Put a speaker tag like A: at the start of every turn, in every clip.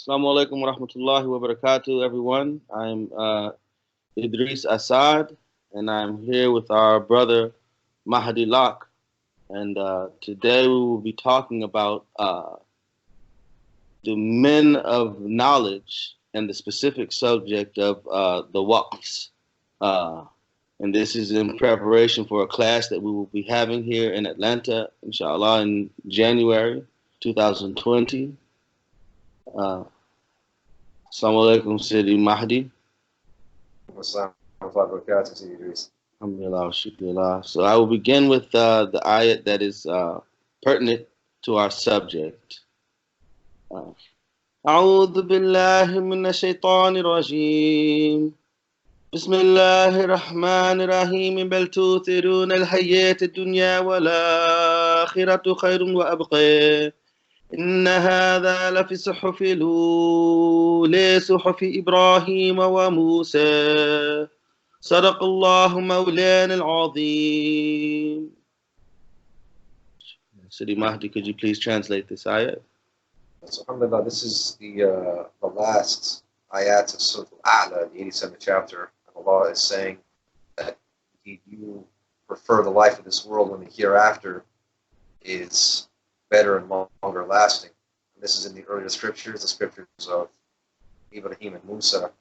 A: Assalamu alaikum wa rahmatullahi wa barakatuh, everyone. I'm Idris Assad, and I'm here with our brother Mahdi Locke. And today we will be talking about the men of knowledge and the specific subject of the Waqfs. And this is in preparation for a class that we will be having here in Atlanta, inshallah, in January 2020. Assalamu alaikum, Sidi Mahdi. Alhamdulillah, shukrillah. So I will begin with the ayat that is pertinent to our subject. أعوذ بالله من الشيطان الرجيم بسم الله الرحمن الرحيم بل تؤثرون الحياة الدنيا والآخرة خير وأبقى إن هذا لفي الصحف الأولى صحف إبراهيم وموسى صدق الله مولانا العظيم. Sidi Mahdi, could you please translate this ayat?
B: So, alhamdulillah, this is the last ayat of Surah Al-A'la, the 87th chapter. And Allah is saying that indeed you prefer the life of this world when the hereafter is better and longer lasting. And this is in the earlier scriptures, the scriptures of Ibrahim and Musa,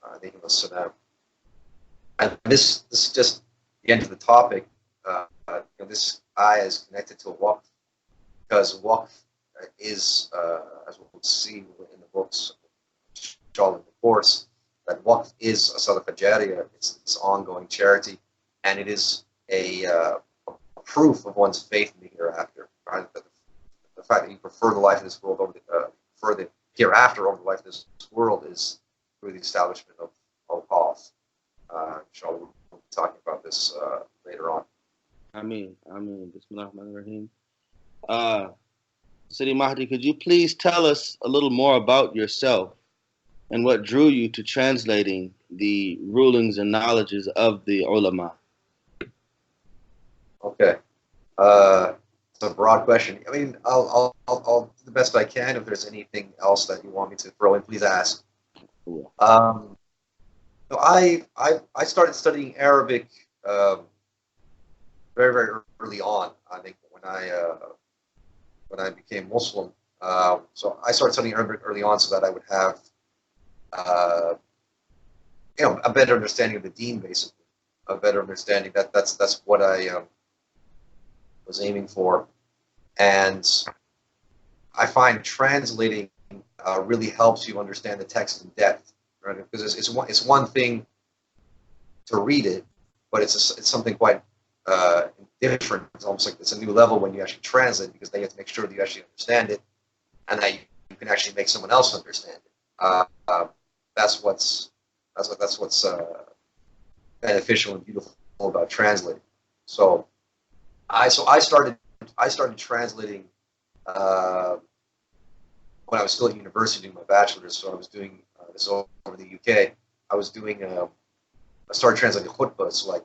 B: alayhim as-salam. And this is just the end of the topic. This ayah is connected to a waqf, because waqf is, as we'll see in the books, inshallah, in the course, that waqf is a sadaqa jariyah, it's ongoing charity, and it is a proof of one's faith in the hereafter. Right? The fact that you prefer the life of this world over prefer the hereafter over the life of this world is through the establishment of waqf. Inshallah, we'll be talking about this later on.
A: Ameen. Bismillah ar-Rahman ar-Rahim. Sidi Mahdi, could you please tell us a little more about yourself and what drew you to translating the rulings and knowledges of the ulama?
B: Okay. It's a broad question. I mean, I'll do the best I can. If there's anything else that you want me to throw in, please ask.
A: Cool.
B: So I started studying Arabic very, very early on. I think when I became Muslim. So I started studying Arabic early on so that I would have a better understanding of the deen, basically. A better understanding. That's what I was aiming for. And I find translating really helps you understand the text in depth, right? Because it's one thing to read it, but it's something quite different. It's almost like it's a new level when you actually translate, because then you have to make sure that you actually understand it, and that you can actually make someone else understand it. That's what's beneficial and beautiful about translating. So I started translating when I was still at university doing my bachelor's. So I was doing this is over in the UK. I started translating khutbahs. So like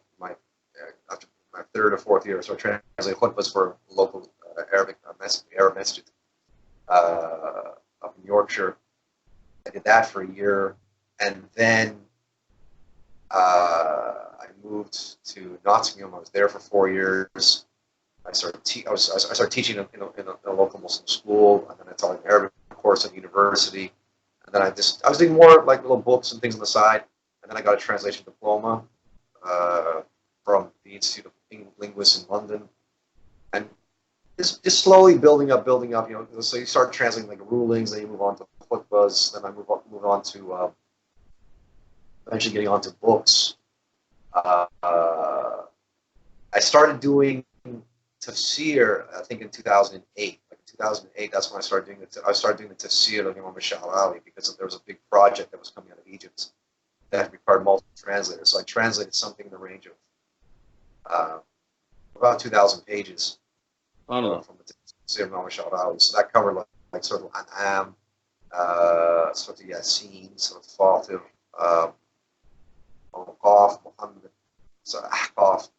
B: after my third or fourth year, I started translating khutbahs for local Arab masjid up in Yorkshire. I did that for a year, and then I moved to Nottingham. I was there for 4 years. I started teaching in a local Muslim school, and then I taught an Arabic course at university. And then I was doing more like little books and things on the side. And then I got a translation diploma from the Institute of Linguists in London, and just slowly building up. So you start translating like rulings, then you move on to khutbahs, then I move on to eventually getting onto books. I started doing tafsir, I think in 2008. Like in 2008, that's when I started doing I started doing the tafsir of Imam al-Sha'rawi, because there was a big project that was coming out of Egypt that required multiple translators. So I translated something in the range of about 2,000 pages from the tafsir of Imam al-Sha'rawi. So that covered like sort of An'am, sort of Yasin, sort of Fatir, Waqf, Muhammad, so Ahqaf,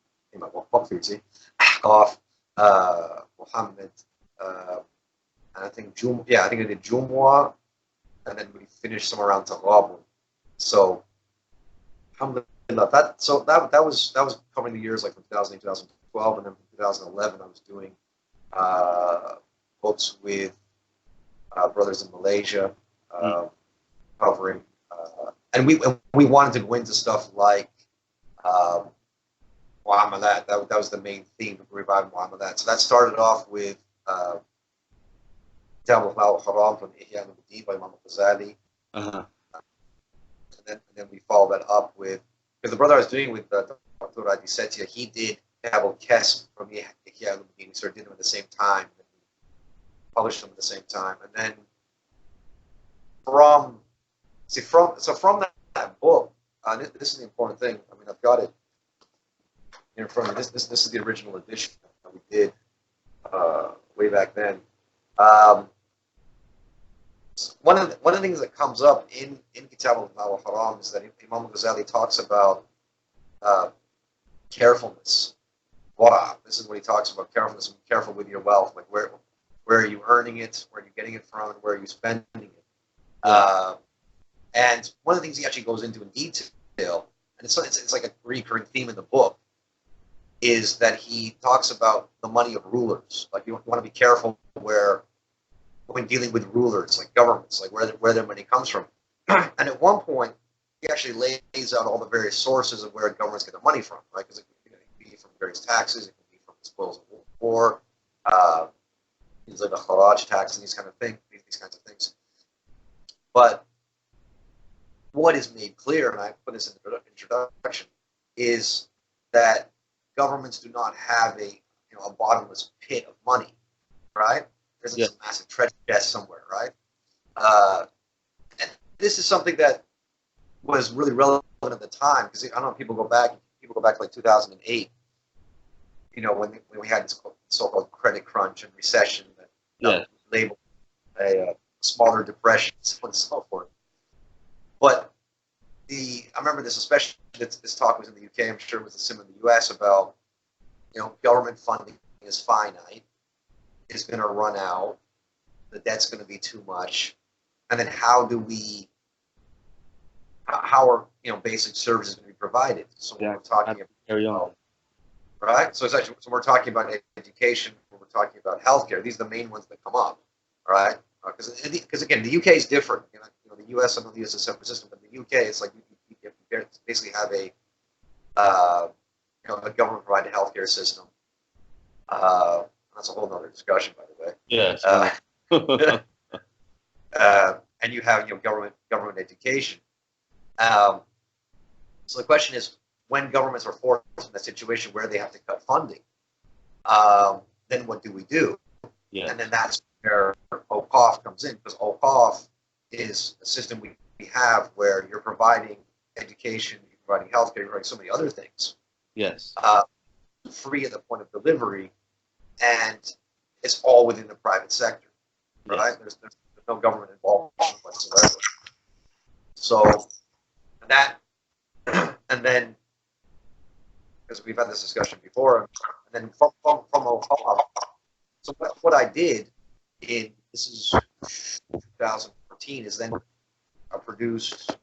B: Ahqaf, Muhammad, and I think I did Jumu'ah, and then we finished somewhere around Taghabun. So, alhamdulillah, that was covering the years like from 2008, 2012, and then from 2011 I was doing books with brothers in Malaysia, covering, and we wanted to go into stuff like Muamalat. That was the main theme of reviving Muamalat. So that started off with Kitab al-Haram from Ihya al-Din by Imam al-Ghazali.
A: Uh-huh.
B: And then we followed that up with, because the brother I was doing with Dr. Adi Setia, he did Kitab al-Kasb from Ihya al-Din. We started doing them at the same time. And we published them at the same time. And then from that book, this is the important thing. I mean, I've got it in front of me. This is the original edition that we did way back then. One of the things that comes up in Kitab al-Haram is that Imam Ghazali talks about carefulness. Wara. This is what he talks about: carefulness. Be careful with your wealth. Like where are you earning it? Where are you getting it from? And where are you spending it? And one of the things he actually goes into in detail, and it's like a recurring theme in the book, is that he talks about the money of rulers. Like you want to be careful when dealing with rulers, like governments, like where their money comes from. And at one point, he actually lays out all the various sources of where governments get their money from, right? Because it can be from various taxes, it can be from the spoils of war, things like the Kharaj tax and these kinds of things. But what is made clear, and I put this in the introduction, is that governments do not have a bottomless pit of money, right? There's some massive treasure chest somewhere, right? And this is something that was really relevant at the time, because I don't know if people go back to like 2008, when we had this so-called credit crunch and recession that labeled a smaller depression, so on and so forth. But I remember this, especially this talk was in the UK, I'm sure it was the same in the US, about government funding is finite, is going to run out, the debt's going to be too much, and then how are basic services going to be provided? So we're talking about, right? So we're talking about education, we're talking about healthcare. These are the main ones that come up, right? Because again, the UK is different. The US, I know the US is a separate system, but in the UK, it's like you basically have a government provided healthcare system. That's a whole other discussion, by the way.
A: Yes.
B: And you have government education. So the question is, when governments are forced in a situation where they have to cut funding, then what do we do? Yeah. And then that's where Waqf comes in, because Waqf is a system we have where you're providing education, you're providing healthcare, you're providing so many other things.
A: Yes.
B: Free at the point of delivery, and it's all within the private sector, right? Yes. There's no government involvement whatsoever. So and then, because we've had this discussion before, and then from Waqf, so what I did this is 2014, is then I produced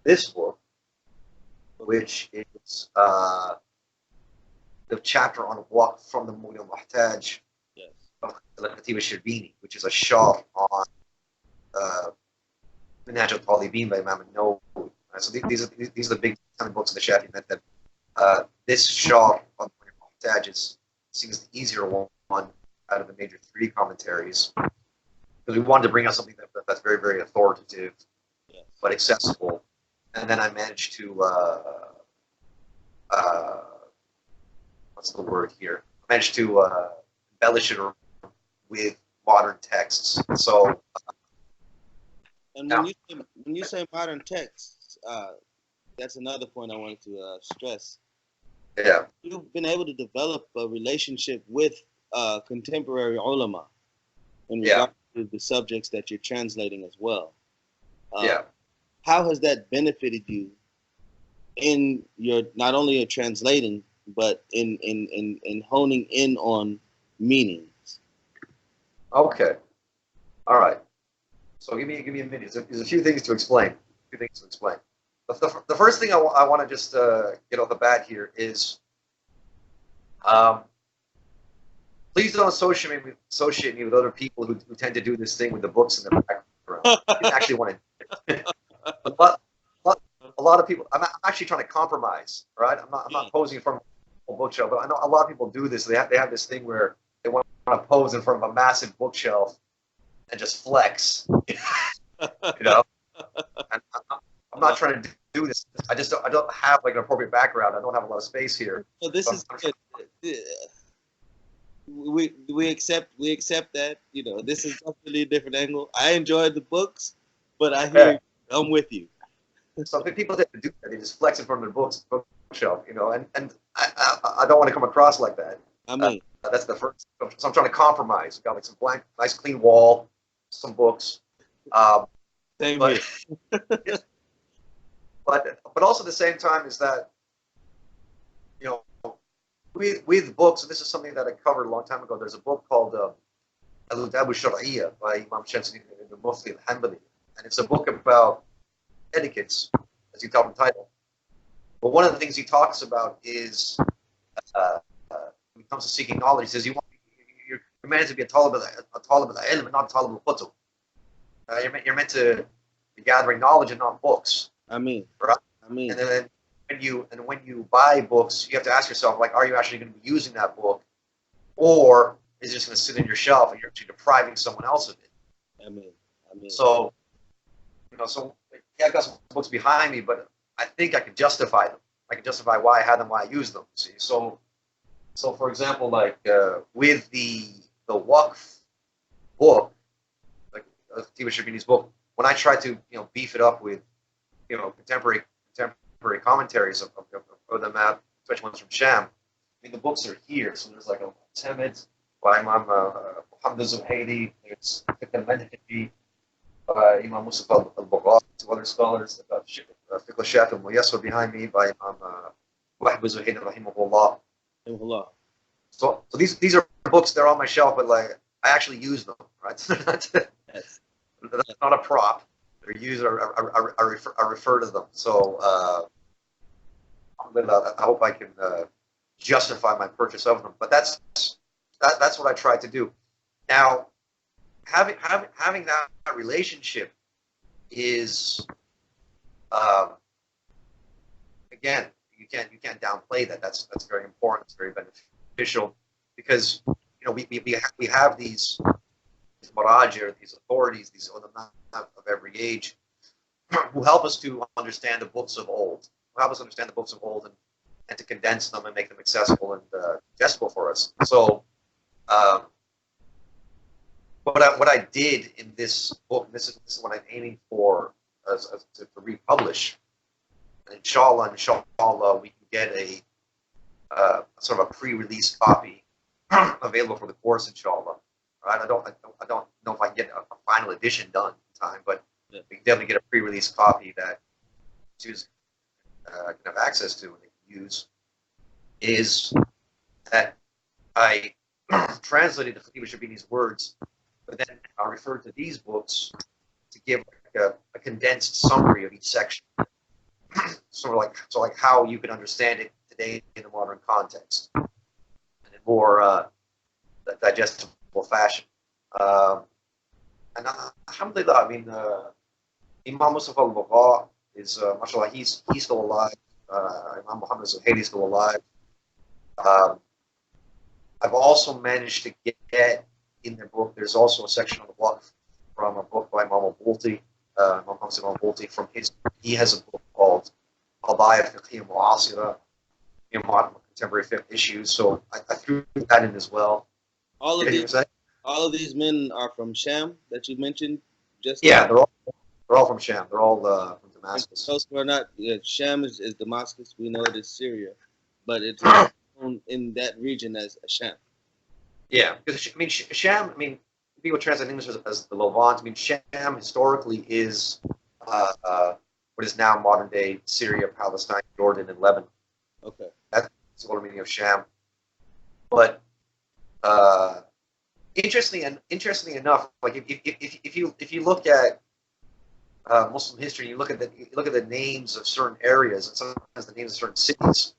B: this book, which is the chapter on Waqf from the Mu'min al-Muhtaj of Al-Khatib al-Shirbini, which is a sharh on Minhaj al-Talibin by Imam al-Nawawi. So these are the big books of the Shafi'i method. This sharh on the Mu'min al-Muhtaj seems the easier one out of the major three commentaries, because we wanted to bring out something that's very, very authoritative, but accessible. And then I managed to what's the word here? I managed to embellish it with modern texts. So,
A: and when you say modern texts, that's another point I wanted to stress.
B: Yeah,
A: you've been able to develop a relationship with contemporary ulama in regard to the subjects that you're translating as well. How has that benefited you in your not only your translating, but in honing in on meanings?
B: Okay. All right. So give me a minute. There's a few things to explain. The first thing I want to just get off the bat here is, um, please don't associate me with other people who tend to do this thing with the books in the background. I didn't actually want to. A lot of people. I'm actually trying to compromise. Right? I'm not posing from a bookshelf, but I know a lot of people do this. They have this thing where they want to pose in front of a massive bookshelf and just flex. You know, and I'm not trying to do this. I don't have like an appropriate background. I don't have a lot of space here.
A: Well, this is good. We accept that, you know, this is definitely a different angle. I enjoyed the books, but I hear I'm with you.
B: Some people that do that, they just flex in front of their bookshelf, you know, and I don't want to come across like that.
A: I mean,
B: that's the first. So I'm trying to compromise. Got like some blank, nice clean wall, some books.
A: Same
B: but,
A: here.
B: but also at the same time is that, you know, with books, and this is something that I covered a long time ago. There's a book called Al-Adab al-Shar'iyya by Imam Shamsuddin al-Mufti al-Hanbali, and it's a book about etiquettes, as you tell the title. But one of the things he talks about is, when it comes to seeking knowledge, he says you're meant to be a talib al-ilm and not a talib al-qutub. You're meant to be gathering knowledge and not books.
A: I mean,
B: right?
A: And
B: then when you buy books, you have to ask yourself, like, are you actually going to be using that book, or is it just going to sit in your shelf and you're actually depriving someone else of it?
A: I mean.
B: So, you know, yeah, I've got some books behind me, but I think I can justify them. I can justify why I had them, why I used them. See, so for example, like with the Waqf book, like Tiba Shabini's book, when I tried to, you know, beef it up with, you know, contemporary commentaries of the map, especially ones from Sham. I mean, the books are here. So there's like a Temid by Imam Muhammad Zuhaydi. There's Fiqh al-Manhaji by Imam Mustafa al-Baghawi, two other scholars. I've got Fiqh al-Shafi al-Muyassar behind me by Imam Wahb Zuhaydi rahimahullah. So these are books. They're on my shelf, but like I actually use them. Right? That's not a prop. They're used. I refer to them. So I hope I can justify my purchase of them. But that's what I tried to do. Now, having that relationship is, again, you can't downplay that. That's very important. It's very beneficial because, you know, we have these marajir, these authorities, these ulama of every age, who help us to understand the books of old, and to condense them and make them accessible and digestible for us. So, what I did in this book, and this is what I'm aiming for to republish. And inshallah, we can get a sort of a pre-release copy available for the course, inshallah. Right? I don't know if I can get a final edition done in time, but we can definitely get a pre-release copy that students can have access to and they can use. Is that I translated the Khatiba Shabini's words, but then I referred to these books to give like a condensed summary of each section, so like how you can understand it today in a modern context, and in more digestible fashion. And alhamdulillah, I mean, Imam Mustafa al-Baghawi is, mashallah, he's still alive. Imam Muhammad Zuhaydi is still alive. I've also managed to get in their book, there's also a section on the Waqf from a book by Imam al-Bulti, Imam Hamza al-Bulti, he has a book called Al-Baya Fiqhiyya Mu'asira, modern contemporary fiqh issues. So I threw that in as well.
A: All of these men are from Sham that you mentioned.
B: They're all from Sham. They're all from Damascus.
A: Those who are not, Sham is Damascus. We know it is Syria, but it's known in that region as Sham.
B: Yeah, because I mean Sham. I mean, people translate English as the Levant. I mean, Sham historically is what is now modern day Syria, Palestine, Jordan, and Lebanon. Okay, that's the meaning of Sham. But interestingly enough, like if you look at Muslim history, you look at the names of certain areas and sometimes the names of certain cities.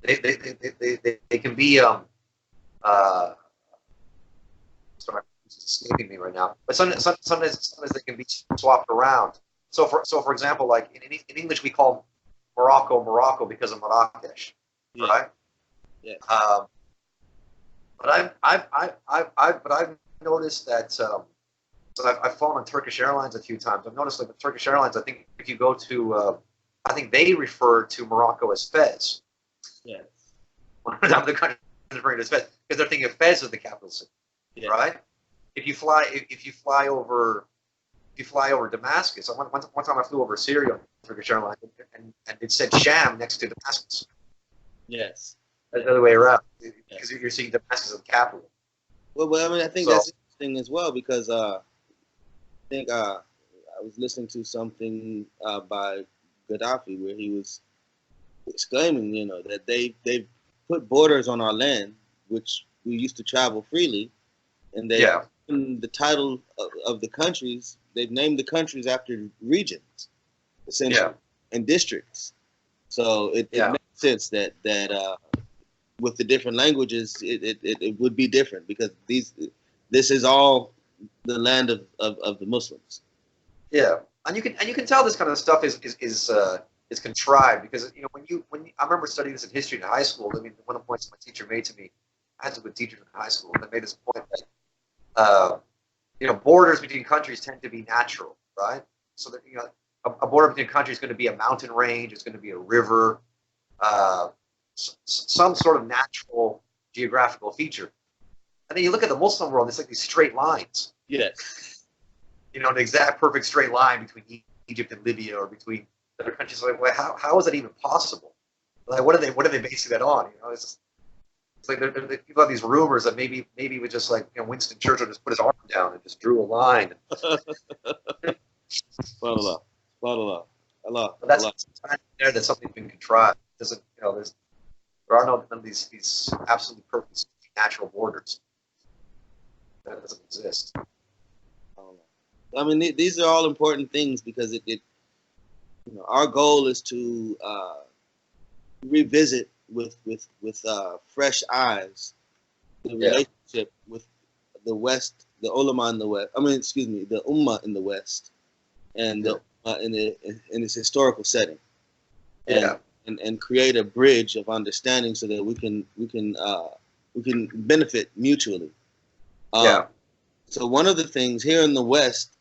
B: They can be sorry, it's escaping me right now. But sometimes they can be swapped around. So for example, like in English we call Morocco because of Marrakesh,
A: Yeah.
B: right?
A: Yeah.
B: But I've noticed that. So I've flown on Turkish Airlines a few times. I've noticed like with Turkish Airlines, I think if you go to, I think they refer to Morocco as Fez.
A: Yes.
B: One of the countries referring to as Fez because they're thinking of Fez as the capital city,
A: Yeah.
B: right? If you fly over Damascus, one time I flew over Syria on Turkish Airlines, and it said Sham next to Damascus.
A: Yes.
B: The other way around, because you're seeing Damascus as the capital.
A: Well, I mean, I think that's interesting as well because I think I was listening to something by Gaddafi where he was exclaiming, you know, that they put borders on our land, which we used to travel freely, and they given the title of the countries. They've named the countries after regions, essentially, and districts. So it makes sense that with the different languages, it would be different because this is all the land of the Muslims.
B: Yeah, and you can tell this kind of stuff is contrived because you know when you I remember studying this in history in high school. I mean, one of the points my teacher made to me, I had some good teachers in high school, and they made this point that you know borders between countries tend to be natural, right? So that you know a border between a country is going to be a mountain range, it's going to be a river, some sort of natural geographical feature. And then you look at the Muslim world, it's like these straight lines.
A: Yes.
B: You know, an exact perfect straight line between Egypt and Libya or between other countries. Like, well, how is that even possible? Like, what are they basing that on? You know, it's like people have these rumors that maybe it was just like, you know, Winston Churchill just put his arm down and just drew a line.
A: Allah.
B: But that's there that something's been contrived. Doesn't you know? There are none of these absolutely perfect natural borders. That doesn't exist.
A: I mean, these are all important things because it you know, our goal is to revisit with fresh eyes the relationship with the West, the ulama in the West. I mean, excuse me, the ummah in the West, and in its historical setting, and create a bridge of understanding so that we can benefit mutually. So one of the things here in the West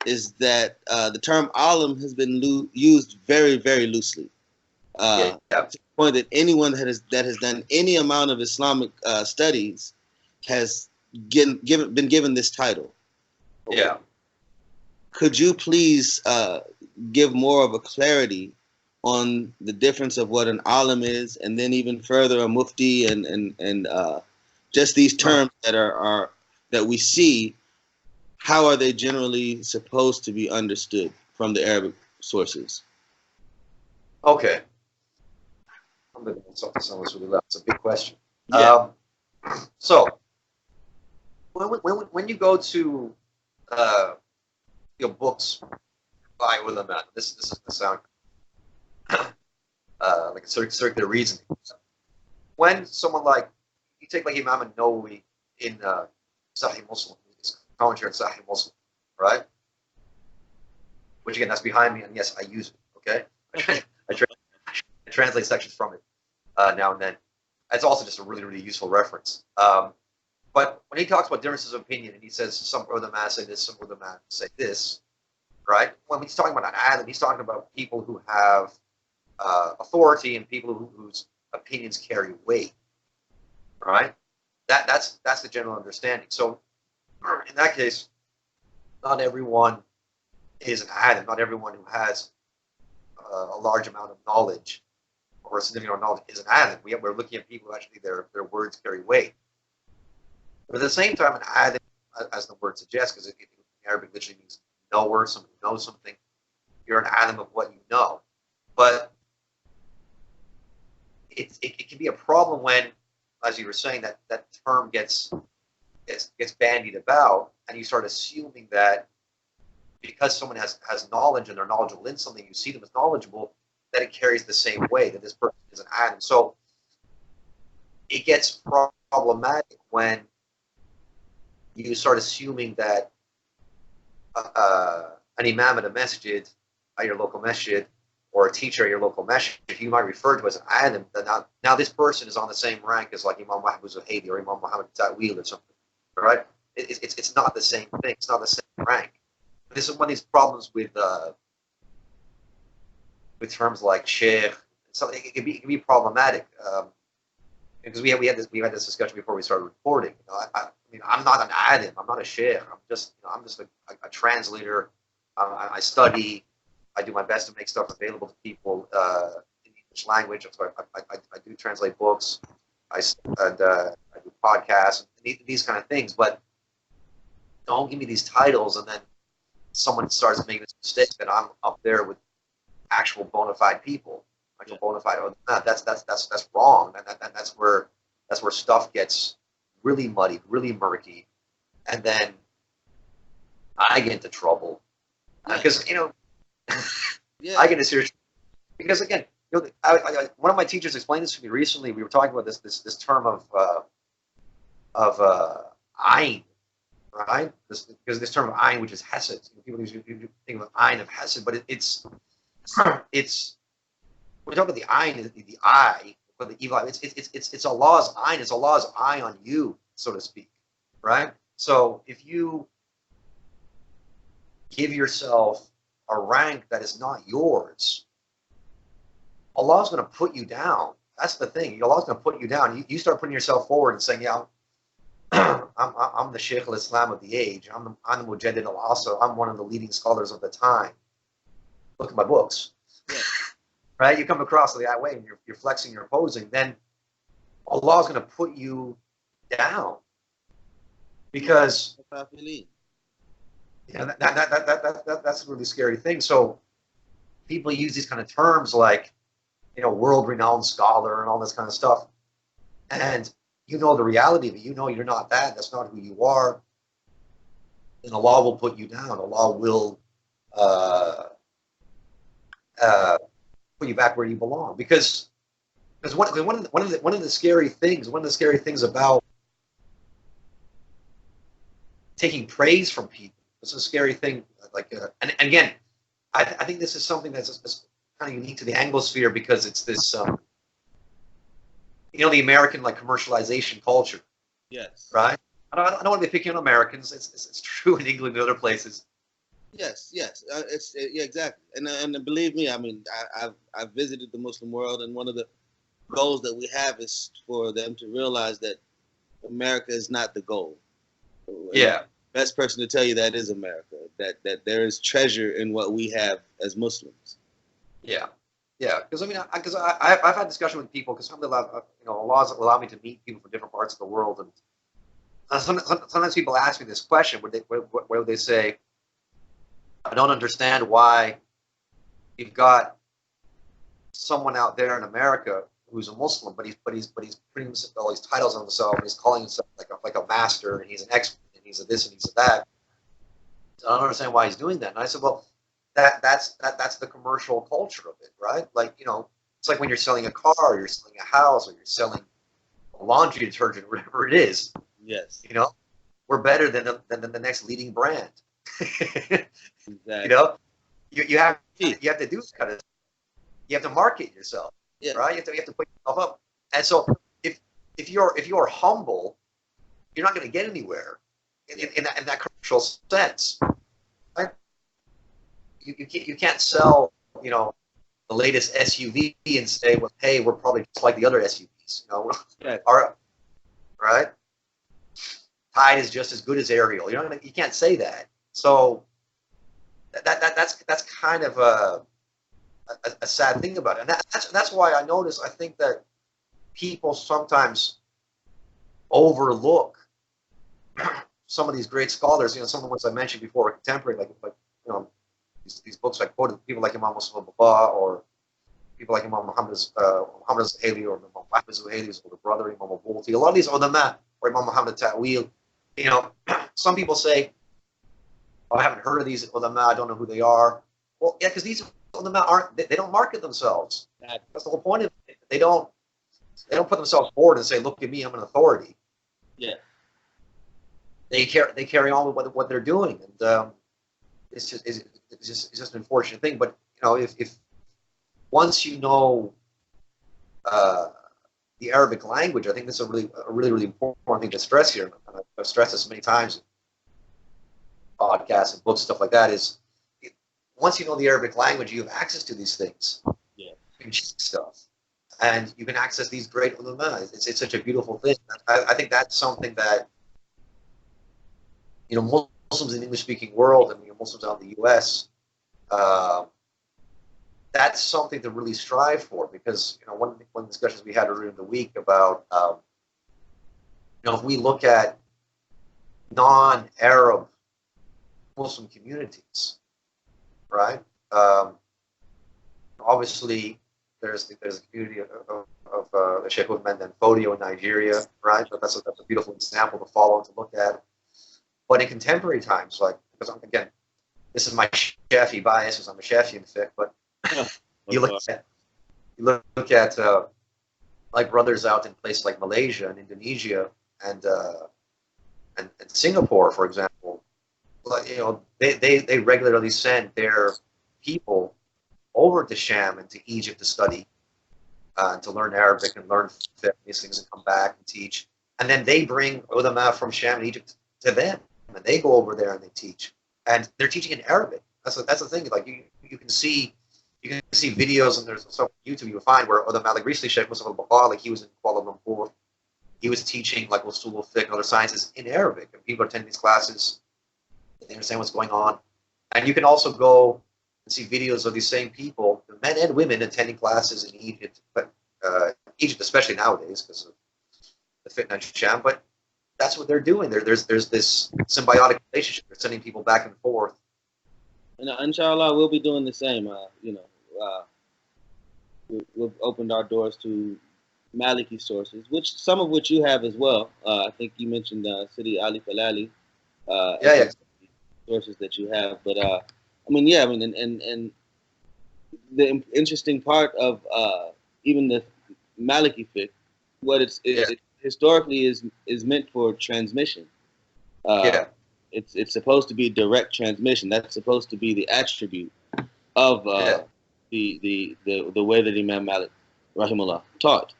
A: is that the term alim has been used very, very loosely. To the point that anyone that has done any amount of Islamic studies has been given this title.
B: Yeah.
A: Could you please give more of a clarity on the difference of what an alim is, and then even further a mufti and just these terms that we see? How are they generally supposed to be understood from the Arabic sources?
B: Okay. I'm going to talk to someone really loud. It's a big question.
A: Yeah.
B: So, when you go to your books by ulama, this is the sound like a circular reasoning. When someone like you take like Imam an-Nawawi in Sahih Muslim, his commentary on Sahih Muslim, right? Which again, that's behind me, and yes, I use it. Okay, I translate sections from it now and then. It's also just a really, really useful reference. But when he talks about differences of opinion, and he says some ulama say this, some ulama say this, right? When he's talking about an alim, he's talking about people who have authority and people whose opinions carry weight, right? That's the general understanding. So in that case, not everyone is an alim. Not everyone who has a large amount of knowledge or a significant amount of knowledge is an alim. We're looking at people who actually their words carry weight. But at the same time, an alim, as the word suggests, because in Arabic literally means knower, someone who knows something. You're an alim of what you know. But it can be a problem when, as you were saying, that term gets gets bandied about, and you start assuming that because someone has knowledge and they're knowledgeable in something, you see them as knowledgeable, that it carries the same way, that this person is an alim. So it gets problematic when you start assuming that an imam at a masjid, at your local masjid, or a teacher at your local masjid, you might refer to as an alim, that now this person is on the same rank as like Imam Mahdi Zuhaydi or Imam Muhammad Ta'wil or something, right? It's not the same thing. It's not the same rank. This is one of these problems with terms like sheikh. So it can be problematic because we had this discussion before we started recording. You know, I mean, I'm not an alim. I'm not a sheikh. I'm just a translator. I study. I do my best to make stuff available to people in English language. So I do translate books. I do podcasts and these kind of things. But don't give me these titles and then someone starts making this mistake that I'm up there with actual bona fide people. Actual bona fide. Oh, that's wrong. And that's where stuff gets really muddy, really murky, and then I get into trouble because
A: Yeah.
B: I get into serious because again, one of my teachers explained this to me recently. We were talking about this term of ayn, right? Because this term of ayn, which is hesed, people usually think of ayn of hesed, but it's we're talking about the ayn, the eye, but the evil eye. It's Allah's ayn. It's Allah's eye on you, so to speak, right? So if you give yourself a rank that is not yours, Allah's going to put you down. That's the thing. Allah's going to put you down. You start putting yourself forward and saying, "Yeah, I'm the Shaykh al-Islam of the age. I'm the Mujaddid al-Asr. I'm one of the leading scholars of the time. Look at my books."
A: Yeah.
B: Right? You come across that way and you're flexing, you're posing, then Allah's going to put you down because that's a really scary thing. So people use these kind of terms like, world-renowned scholar and all this kind of stuff, and the reality of it. You're not that. That's not who you are. And Allah will put you down. Allah will put you back where you belong. Because one of the scary things about taking praise from people. It's a scary thing. And again, I think this is something that's kind of unique to the Anglosphere because it's this. The American commercialization culture.
A: Yes.
B: Right. I don't want to be picking on Americans. It's true in England and other places.
A: Yes. Yeah, exactly. And believe me, I mean, I've visited the Muslim world, and one of the goals that we have is for them to realize that America is not the goal.
B: Yeah.
A: Best person to tell you that is America. That there is treasure in what we have as Muslims.
B: Yeah. Yeah, because I've had discussion with people because Allah's allowed me to meet people from different parts of the world, and sometimes people ask me this question where they say, "I don't understand why you've got someone out there in America who's a Muslim, but he's putting all these titles on himself, and he's calling himself like a master, and he's an expert, and he's a this and he's a that. So I don't understand why he's doing that." And I said, well, that's the commercial culture of it, right? It's like when you're selling a car, or you're selling a house, or you're selling a laundry detergent, whatever it is.
A: Yes.
B: We're better than the next leading brand.
A: Exactly.
B: You have to do this kind of. You have to market yourself, right? You have to put yourself up. And so if you're humble, you're not going to get anywhere in that commercial sense. Right? You can't sell the latest SUV and say, well, hey, we're probably just like the other SUVs. Right? Tide is just as good as Ariel. You can't say that. So that's kind of a sad thing about it, and that's why I think that people sometimes overlook some of these great scholars. Some of the ones I mentioned before, contemporary, these books I quoted, people like Imam Musa al-Baba, or people like Imam Muhammad Zuhayli, or Imam Waqf Zuhayli's older brother, Imam Al-Bulti. A lot of these ulama, or Imam Muhammad Ta'wil, you know, some people say, oh, I haven't heard of these ulama, I don't know who they are. Well, yeah, because these ulama aren't, they don't market themselves. That's the whole point of it. They don't put themselves forward and say, look at me, I'm an authority.
A: Yeah.
B: They carry on with what they're doing, and it's just an unfortunate thing. But you know, if once you know the Arabic language, I think this is a really important thing to stress here. And I've stressed this many times in podcasts and books, stuff like that. Is once you know the Arabic language, you have access to these things.
A: Yeah.
B: You can check stuff, and you can access these great ulama. It's such a beautiful thing. I think that's something that, you know, Muslims in the English-speaking world and, you know, Muslims out in the U.S., that's something to really strive for, because, you know, one of the discussions we had earlier in the week about, you know, if we look at non-Arab Muslim communities, right? Obviously, there's the community of the Sheikh Uthman and Fodio in Nigeria, right? But that's a beautiful example to follow and to look at. But in contemporary times, like, because again, this is my Shafi bias, because I'm a Shafi in fiqh, but you look at like brothers out in places like Malaysia and Indonesia and Singapore, for example. Like, you know, they regularly send their people over to Sham and to Egypt to study, to learn Arabic and learn fiqh, these things, and come back and teach. And then they bring ulama from Sham and Egypt to them, and they go over there and they teach, and they're teaching in Arabic. That's the thing. Like, you can see videos, and there's some YouTube you will find where ulama, like recently Sheikh Mustafa al-Bukhari, like he was in Kuala Lumpur, he was teaching like usul al-fiqh and other sciences in Arabic, and people attend these classes, they understand what's going on. And you can also go and see videos of these same people, the men and women, attending classes in Egypt, but Egypt especially nowadays because of the fitna and sham. But that's what they're doing. There's this symbiotic relationship. They're sending people back and forth.
A: And inshallah, we'll be doing the same. You know, we've opened our doors to Maliki sources, some of which you have as well. I think you mentioned Sidi Ali Falali.
B: Yeah.
A: Sources that you have, but I mean, and the interesting part of even the Maliki fiqh, what it historically is meant for transmission. It's supposed to be direct transmission. That's supposed to be the attribute of the way that Imam Malik, rahimahullah, taught.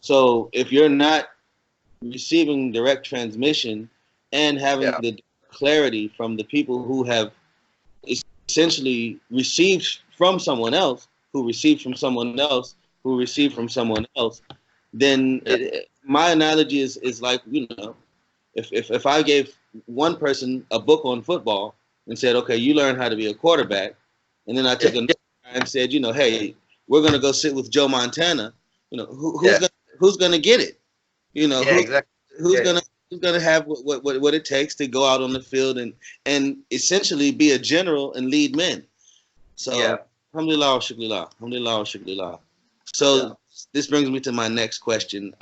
A: So if you're not receiving direct transmission and having the clarity from the people who have essentially received from someone else, who received from someone else, who received from someone else, then my analogy is like, you know, if I gave one person a book on football and said, okay, you learn how to be a quarterback, and then I took another guy and said, you know, hey, we're gonna go sit with Joe Montana, you know, who's gonna get it? You know, who's gonna have what it takes to go out on the field and essentially be a general and lead men. So alhamdulillah wa shukrillah, alhamdulillah wa shukrillah. So this brings me to my next question.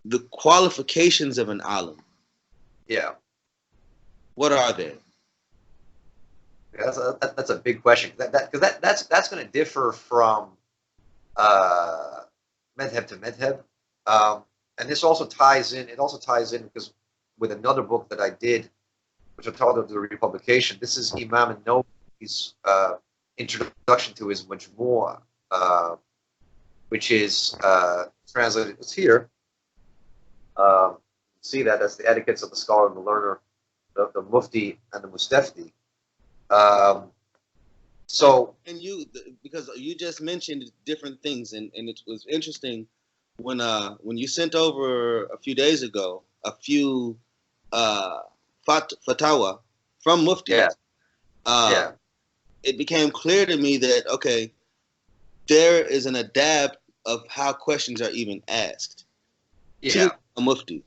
A: The qualifications of an alim.
B: Yeah.
A: What are they?
B: That's a big question. That's going to differ from madhab to madhab. And this also ties in. It also ties in because with another book that I did, which I titled the Republication. This is Imam an-Nawawi's introduction to his Majmu'ah, which is translated. It's here. See that's the etiquettes of the scholar and the learner, the Mufti and the Mustafti. And
A: because you just mentioned different things, and it was interesting when you sent over a few days ago a few fatwa from Muftis. It became clear to me that okay, there is an adab of how questions are even asked to a Mufti,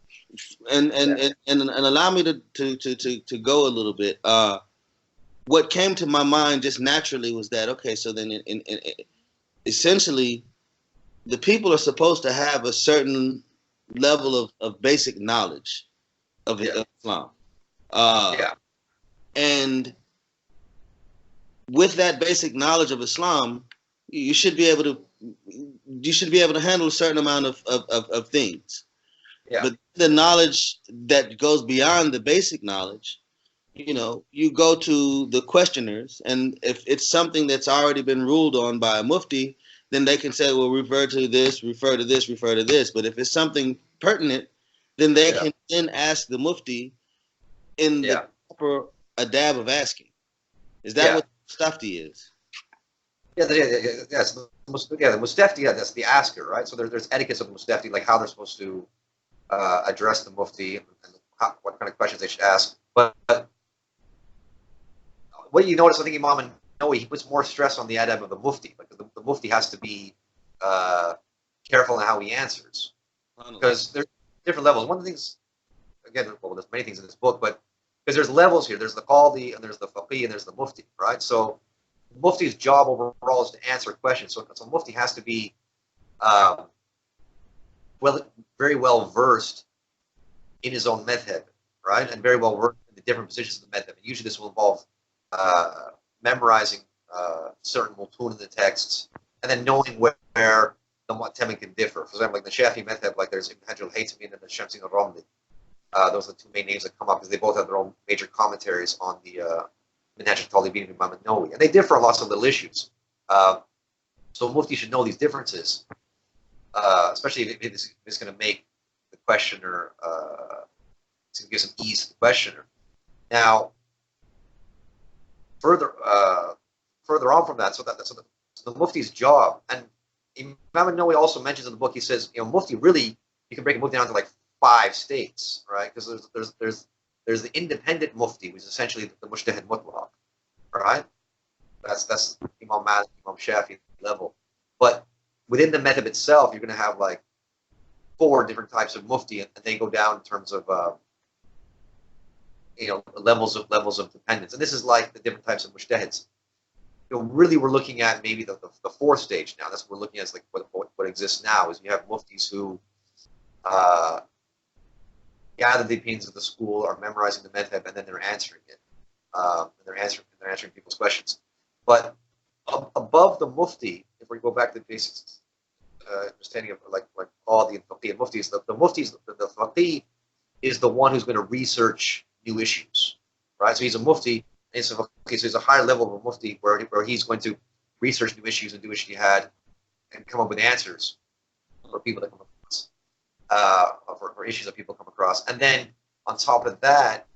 A: and allow me to go a little bit. What came to my mind just naturally was that okay, so then essentially the people are supposed to have a certain level of basic knowledge of Islam. And with that basic knowledge of Islam, you should be able to handle a certain amount of things.
B: Yeah.
A: But the knowledge that goes beyond the basic knowledge, you go to the questioners, and if it's something that's already been ruled on by a mufti, then they can say, well, refer to this, refer to this, refer to this. But if it's something pertinent, then they can then ask the mufti in the proper adab of asking. Is that what mustafti is?
B: Yeah, the mustafti, that's the asker, right? So there's etiquettes of the mustafti, like how they're supposed to address the mufti and what kind of questions they should ask. But what you notice, I think Imam Nawawi, he puts more stress on the adab of the mufti. Like the mufti has to be careful in how he answers, because there's different levels. One of the things, again, well, there's many things in this book, but because there's levels here. There's the qadi, and there's the faqih, and there's the mufti, right? So the mufti's job overall is to answer questions. So mufti has to be very well versed in his own madhab, right? And very well versed in the different positions of the madhab. And usually this will involve memorizing certain mutun in the texts, and then knowing where the mu'tamid can differ. For example, like the Shafi madhab, like there's Ibn Hajar al-Haytami and the Shamsi al-Ramli. Those are the two main names that come up because they both have their own major commentaries on the Minhaj al-Talibin of Imam Nawawi, and they differ on lots of little issues. So mufti should know these differences, especially if it's going to make the questioner, to give some ease to the questioner. Now, further on from that, so the mufti's job, and Imam Nawawi also mentions in the book, he says, mufti really, you can break a mufti down to like 5 states, right? Because there's the independent mufti, which is essentially the mujtahid mutlaq, right? That's Imam Malik, Imam Shafi level. But within the madhab itself, you're going to have like 4 different types of mufti, and they go down in terms of levels of dependence. And this is like the different types of mujtahids. Really, we're looking at maybe the 4th stage now. That's what we're looking at, is like what exists now. Is you have muftis who gather the opinions of the school, are memorizing the madhab, and then they're answering it. They're answering people's questions. But above the mufti, if we go back to the basics understanding of like all the faqih and muftis, the muftis, the faqih is the one who's going to research new issues, right? So he's a mufti, and so he's a higher level of a mufti where he's going to research new issues and do ijtihad and come up with answers for people that come across, for issues that people come across. And then on top of that,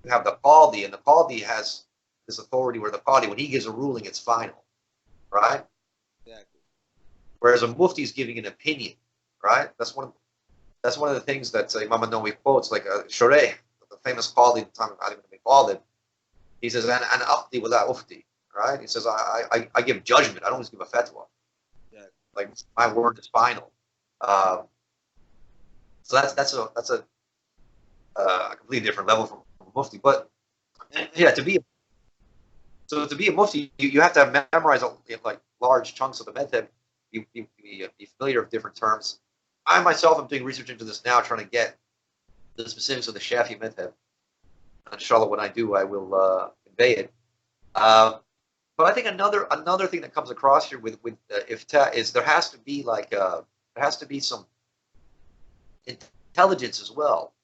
B: you have the qadi, and the qadi has this authority where the qadi, when he gives a ruling, it's final, right?
A: Exactly.
B: Whereas a mufti is giving an opinion, right? That's one of the things that Imam Nawawi quotes, like Shurayh, the famous qadi at the time of Ali ibn Abi Talib. He says, "An aqdi wala ufti," right? He says, "I give judgment. I don't just give a fatwa.
A: Yeah.
B: Like my word is final." So that's a completely different level from a mufti. But yeah, to be a mufti, you have to memorize like large chunks of the madhab. You be familiar with different terms. I myself am doing research into this now, trying to get the specifics of the Shafi madhab. Inshallah, when I do, I will convey it. But I think another thing that comes across here with iftah is there has to be some intelligence as well.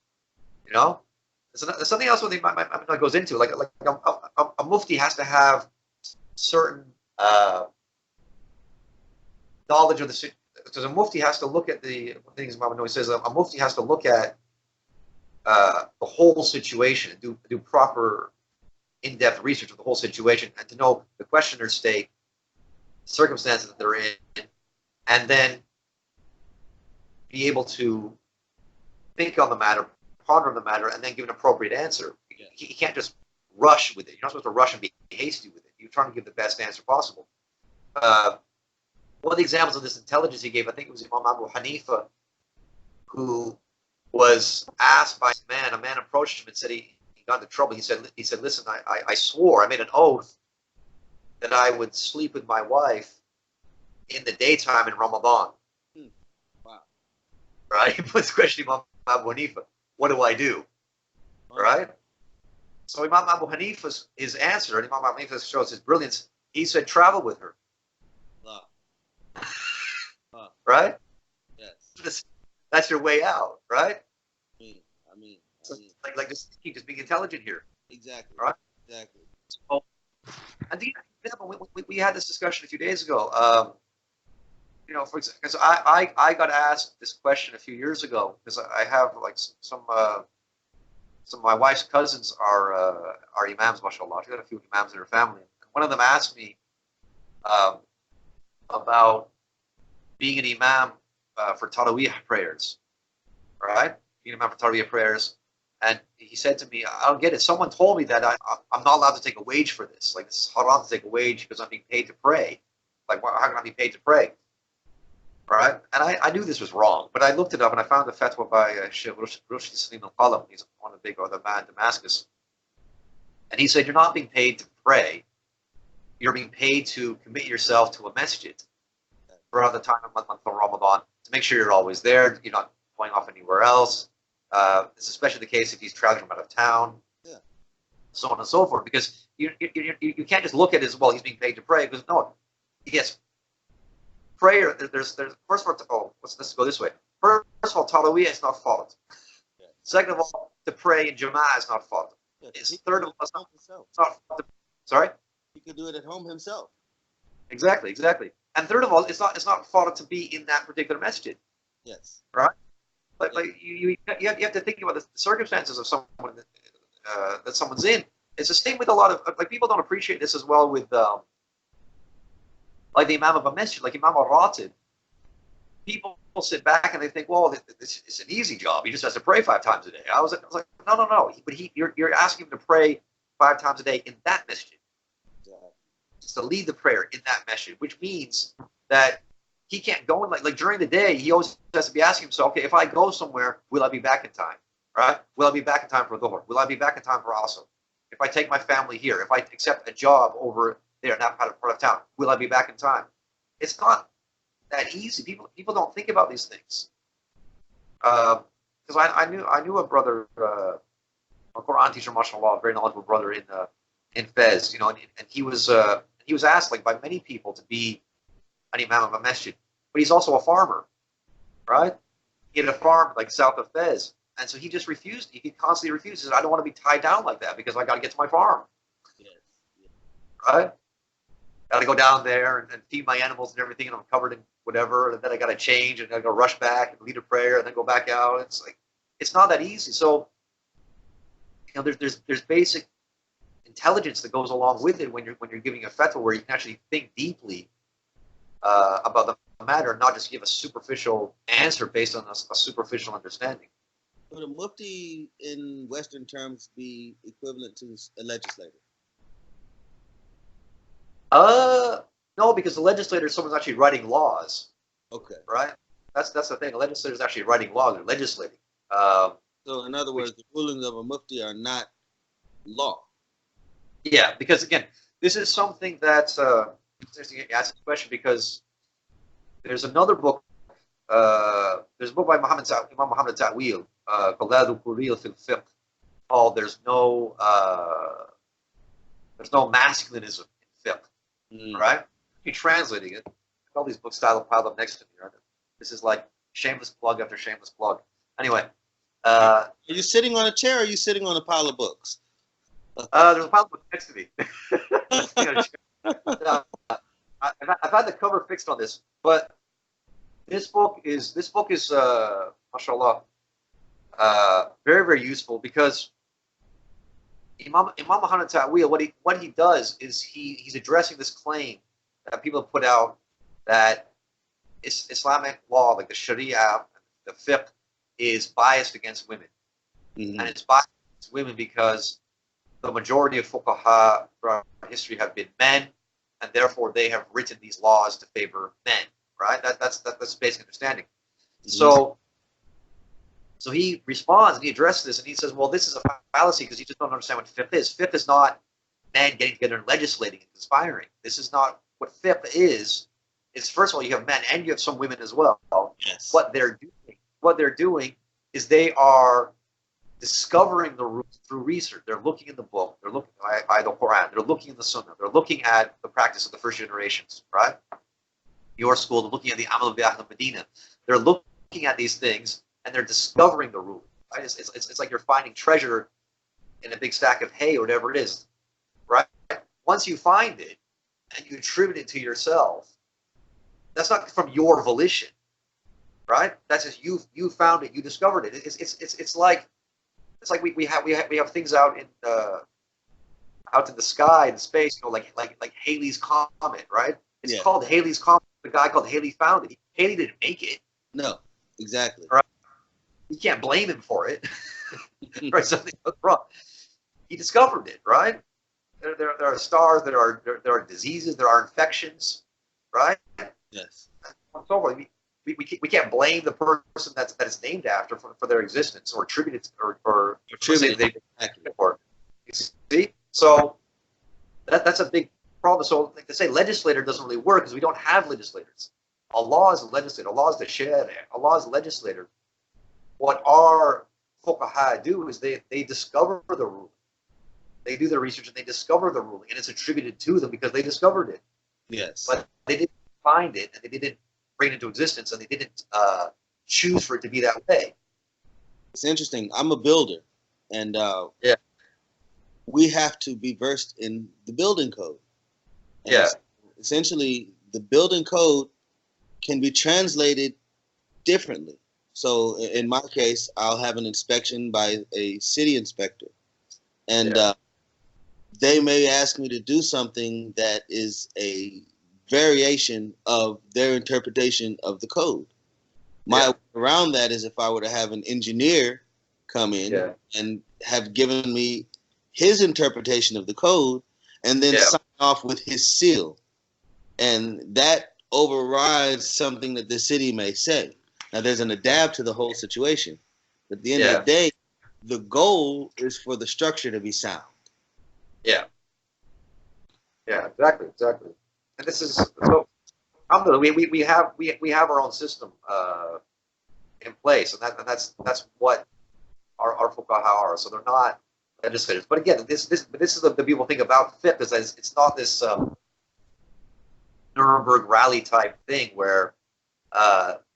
B: There's something else that goes into like a mufti has to have certain knowledge of the situation. Because a mufti has to look at the things Imam Nawawi says. A mufti has to look at the whole situation and do proper in-depth research of the whole situation, and to know the questioner's state, circumstances that they're in, and then be able to think on the matter, ponder on the matter, and then give an appropriate answer. He can't just rush with it. You're not supposed to rush and be hasty with it. You're trying to give the best answer possible. One of the examples of this intelligence he gave, I think it was Imam Abu Hanifa, who was asked by a man approached him and said he got into trouble. He said, listen, I swore, I made an oath that I would sleep with my wife in the daytime in Ramadan.
A: Wow.
B: right? He puts questioning Imam Abu Hanifa. What do I do? Right? So Imam Abu Hanifa's his answer, and Imam Abu Hanifa shows his brilliance. He said, travel with her. Right?
A: Yes.
B: That's your way out, right?
A: I mean,
B: like just being intelligent here.
A: Exactly.
B: Right?
A: Exactly.
B: So, and we had this discussion a few days ago. You know, for example, because I got asked this question a few years ago because I have like some of my wife's cousins are imams, mashallah. She got a few imams in her family. One of them asked me about being an imam for Taraweeh prayers, right? Being an imam for Taraweeh prayers. And he said to me, I don't get it. Someone told me that I'm not allowed to take a wage for this. Like, this is haram to take a wage because I'm being paid to pray. Like, how can I be paid to pray? Right? And I knew this was wrong, but I looked it up and I found the fatwa by Sheikh Rushdi Salim al-Qalam. He's one of the big ulama in Damascus. And he said, you're not being paid to pray. You're being paid to commit yourself to a masjid throughout the time of Ramadan to make sure you're always there. You're not going off anywhere else. It's especially the case if he's traveling from out of town, so on and so forth. Because you can't just look at it as, well, he's being paid to pray. Because no, yes, prayer. There's first of all, let's go this way. First of all, Taraweeh is not fault. Second of all, to pray in Jama'ah is not fault. Third of all, it's not sorry.
A: He could do it at home himself.
B: Exactly. And third of all, it's not fault to be in that particular masjid.
A: Yes.
B: Right. Like you have to think about the circumstances of someone that someone's in. It's the same with a lot of, like, people don't appreciate this as well with like the imam of a masjid, like Imam al-Ratib. People sit back and they think, well, this is an easy job. He just has to pray 5 times a day. I was like, no. But you're asking him to pray 5 times a day in that masjid. Just to lead the prayer in that masjid, which means that he can't go in like during the day. He always has to be asking himself, okay, if I go somewhere, will I be back in time? Right? Will I be back in time for Dhuhr? Will I be back in time for Asr? If I take my family here, if I accept a job over there in that part of town, will I be back in time? It's not that easy. People don't think about these things. Because I knew a brother, a Quran teacher, mashallah, a very knowledgeable brother in Fez, you know, and he was asked, like, by many people to be an imam of a masjid, but he's also a farmer, right? He had a farm like south of Fez, and so he just refused. He constantly refuses. I don't want to be tied down like that because I got to get to my farm.
A: Yes.
B: Right? Got to go down there and feed my animals and everything, and I'm covered in whatever, and then I got to change and I got to rush back and lead a prayer and then go back out. It's like, it's not that easy. So, you know, there's basic intelligence that goes along with it when you're giving a fatwa where you can actually think deeply about the matter, not just give a superficial answer based on a superficial understanding.
A: Would a mufti in Western terms be equivalent to a legislator?
B: No, because the legislator is someone actually writing laws.
A: Okay.
B: Right? That's the thing. The legislator is actually writing laws. They're legislating.
A: So in other words, the rulings of a mufti are not law.
B: Yeah, because again, this is something that's interesting you ask the question, because there's another book. There's a book by Imam Muhammad Ta'wil called Quril fil Fiqh, called "There's no masculinism in fiqh." Right? You're translating it. All these books piled up next to me. Right? This is like shameless plug after shameless plug. Anyway,
A: are you sitting on a chair or are you sitting on a pile of books?
B: There's a pile of books next to me. I've had the cover fixed on this, but this book is mashallah, very, very useful, because Imam Muhammad Ta'wil, what he does is he's addressing this claim that people have put out that Islamic law, like the Sharia, the fiqh, is biased against women. And it's biased against women because the majority of fuqaha throughout history have been men, and therefore they have written these laws to favor men. Right? That's the basic understanding. So he responds and he addresses this, and he says, well, this is a fallacy because you just don't understand what fiqh is. Fiqh is not men getting together and legislating and conspiring. This is not what fiqh is. It's, first of all, you have men and you have some women as well.
A: Yes.
B: What they're doing what they're doing is they are discovering the roots through research. They're looking in the book. They're looking by the Quran. They're looking in the Sunnah. They're looking at the practice of the first generations, right? Your school, they're looking at the Amal of Medina. They're looking at these things and they're discovering the root. Right? It's like you're finding treasure in a big stack of hay or whatever it is, right? Once you find it and you attribute it to yourself, that's not from your volition, right? That's just you found it, you discovered it. It's like we have things out in the sky in space, like Halley's Comet, right? It's called Halley's Comet. The guy called Halley found it. Halley didn't make it.
A: No, exactly.
B: Right? You can't blame him for it. Right? Something was wrong. He discovered it, right? There are stars, there are diseases, there are infections, right?
A: Yes.
B: So we can't blame the person that it's named after for their existence or attribute it or attribute it for. You see? So that's a big problem. So like they say, legislator doesn't really work because we don't have legislators. Allah is a legislator. Allah is the shari'ah. Allah is a legislator. What our fuqaha do is they discover the rule. They do their research and they discover the ruling, and it's attributed to them because they discovered it.
A: Yes.
B: But they didn't find it, and they didn't bring it into existence, and they didn't choose for it to be that way.
A: It's interesting. I'm a builder, and we have to be versed in the building code. And essentially, the building code can be translated differently. So in my case, I'll have an inspection by a city inspector. And they may ask me to do something that is a variation of their interpretation of the code. My way around that is if I were to have an engineer come in and have given me his interpretation of the code and then sign off with his seal. And that overrides something that the city may say. Now, there's an adapt to the whole situation. But at the end of the day, the goal is for the structure to be sound.
B: Yeah, exactly. And this is so. We have our own system in place, and that's what our fuqaha are. So they're not legislators. But again, this is the beautiful thing about fiqh is that it's not this Nuremberg rally type thing where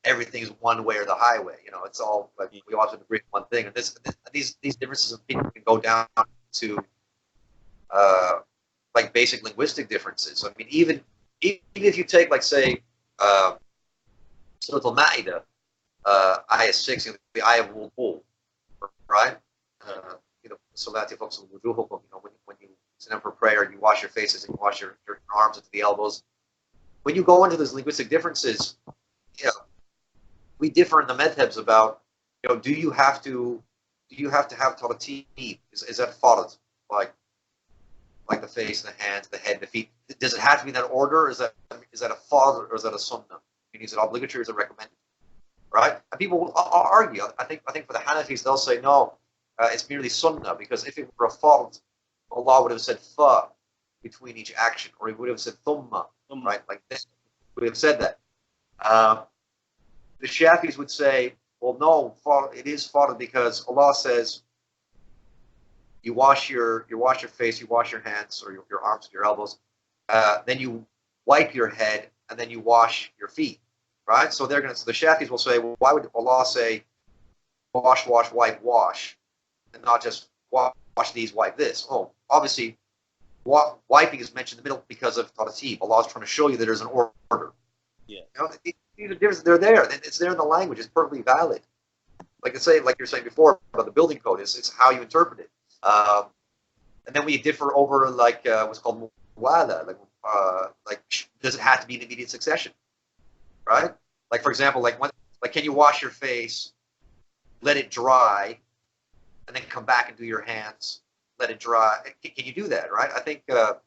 B: everything is one way or the highway. It's all like we all have to agree on one thing. And these differences of opinion can go down to like basic linguistic differences. I mean, even if you take, like, say, Surah Al-Ma'idah, ayah 6, the ayah of wudu, right? Salati focus on wujuhukum. When you sit down for prayer, you wash your faces and you wash your arms into the elbows. When you go into those linguistic differences, we differ in the madhabs about, do you have to have taratib? Is that fard? Like the face, the hands, the head, the feet. Does it have to be in that order? Or is that a fard or is that a sunnah? Is it obligatory or is it recommended? Right? And people will argue. I think for the Hanafis, they'll say no, it's merely sunnah, because if it were a fard, Allah would have said fa between each action, or He would have said thumma, right? Like this, He would have said that. The Shafis would say, well, no, it is fard because Allah says, you wash your face, you wash your hands or your arms, your elbows, then you wipe your head, and then you wash your feet, right? So the Shafis will say, well, why would Allah say wash, wipe, wash, and not just wash these, wipe this? Oh, obviously, wiping is mentioned in the middle because of taratib. Allah is trying to show you that there's an order. Yeah. They're there. It's there in the language. It's perfectly valid. Like you're saying before about the building code, it's how you interpret it. And then we differ over what's called muwala, like does it have to be in immediate succession, right? Like, for example, can you wash your face, let it dry, and then come back and do your hands, let it dry? Can you do that, right? I think for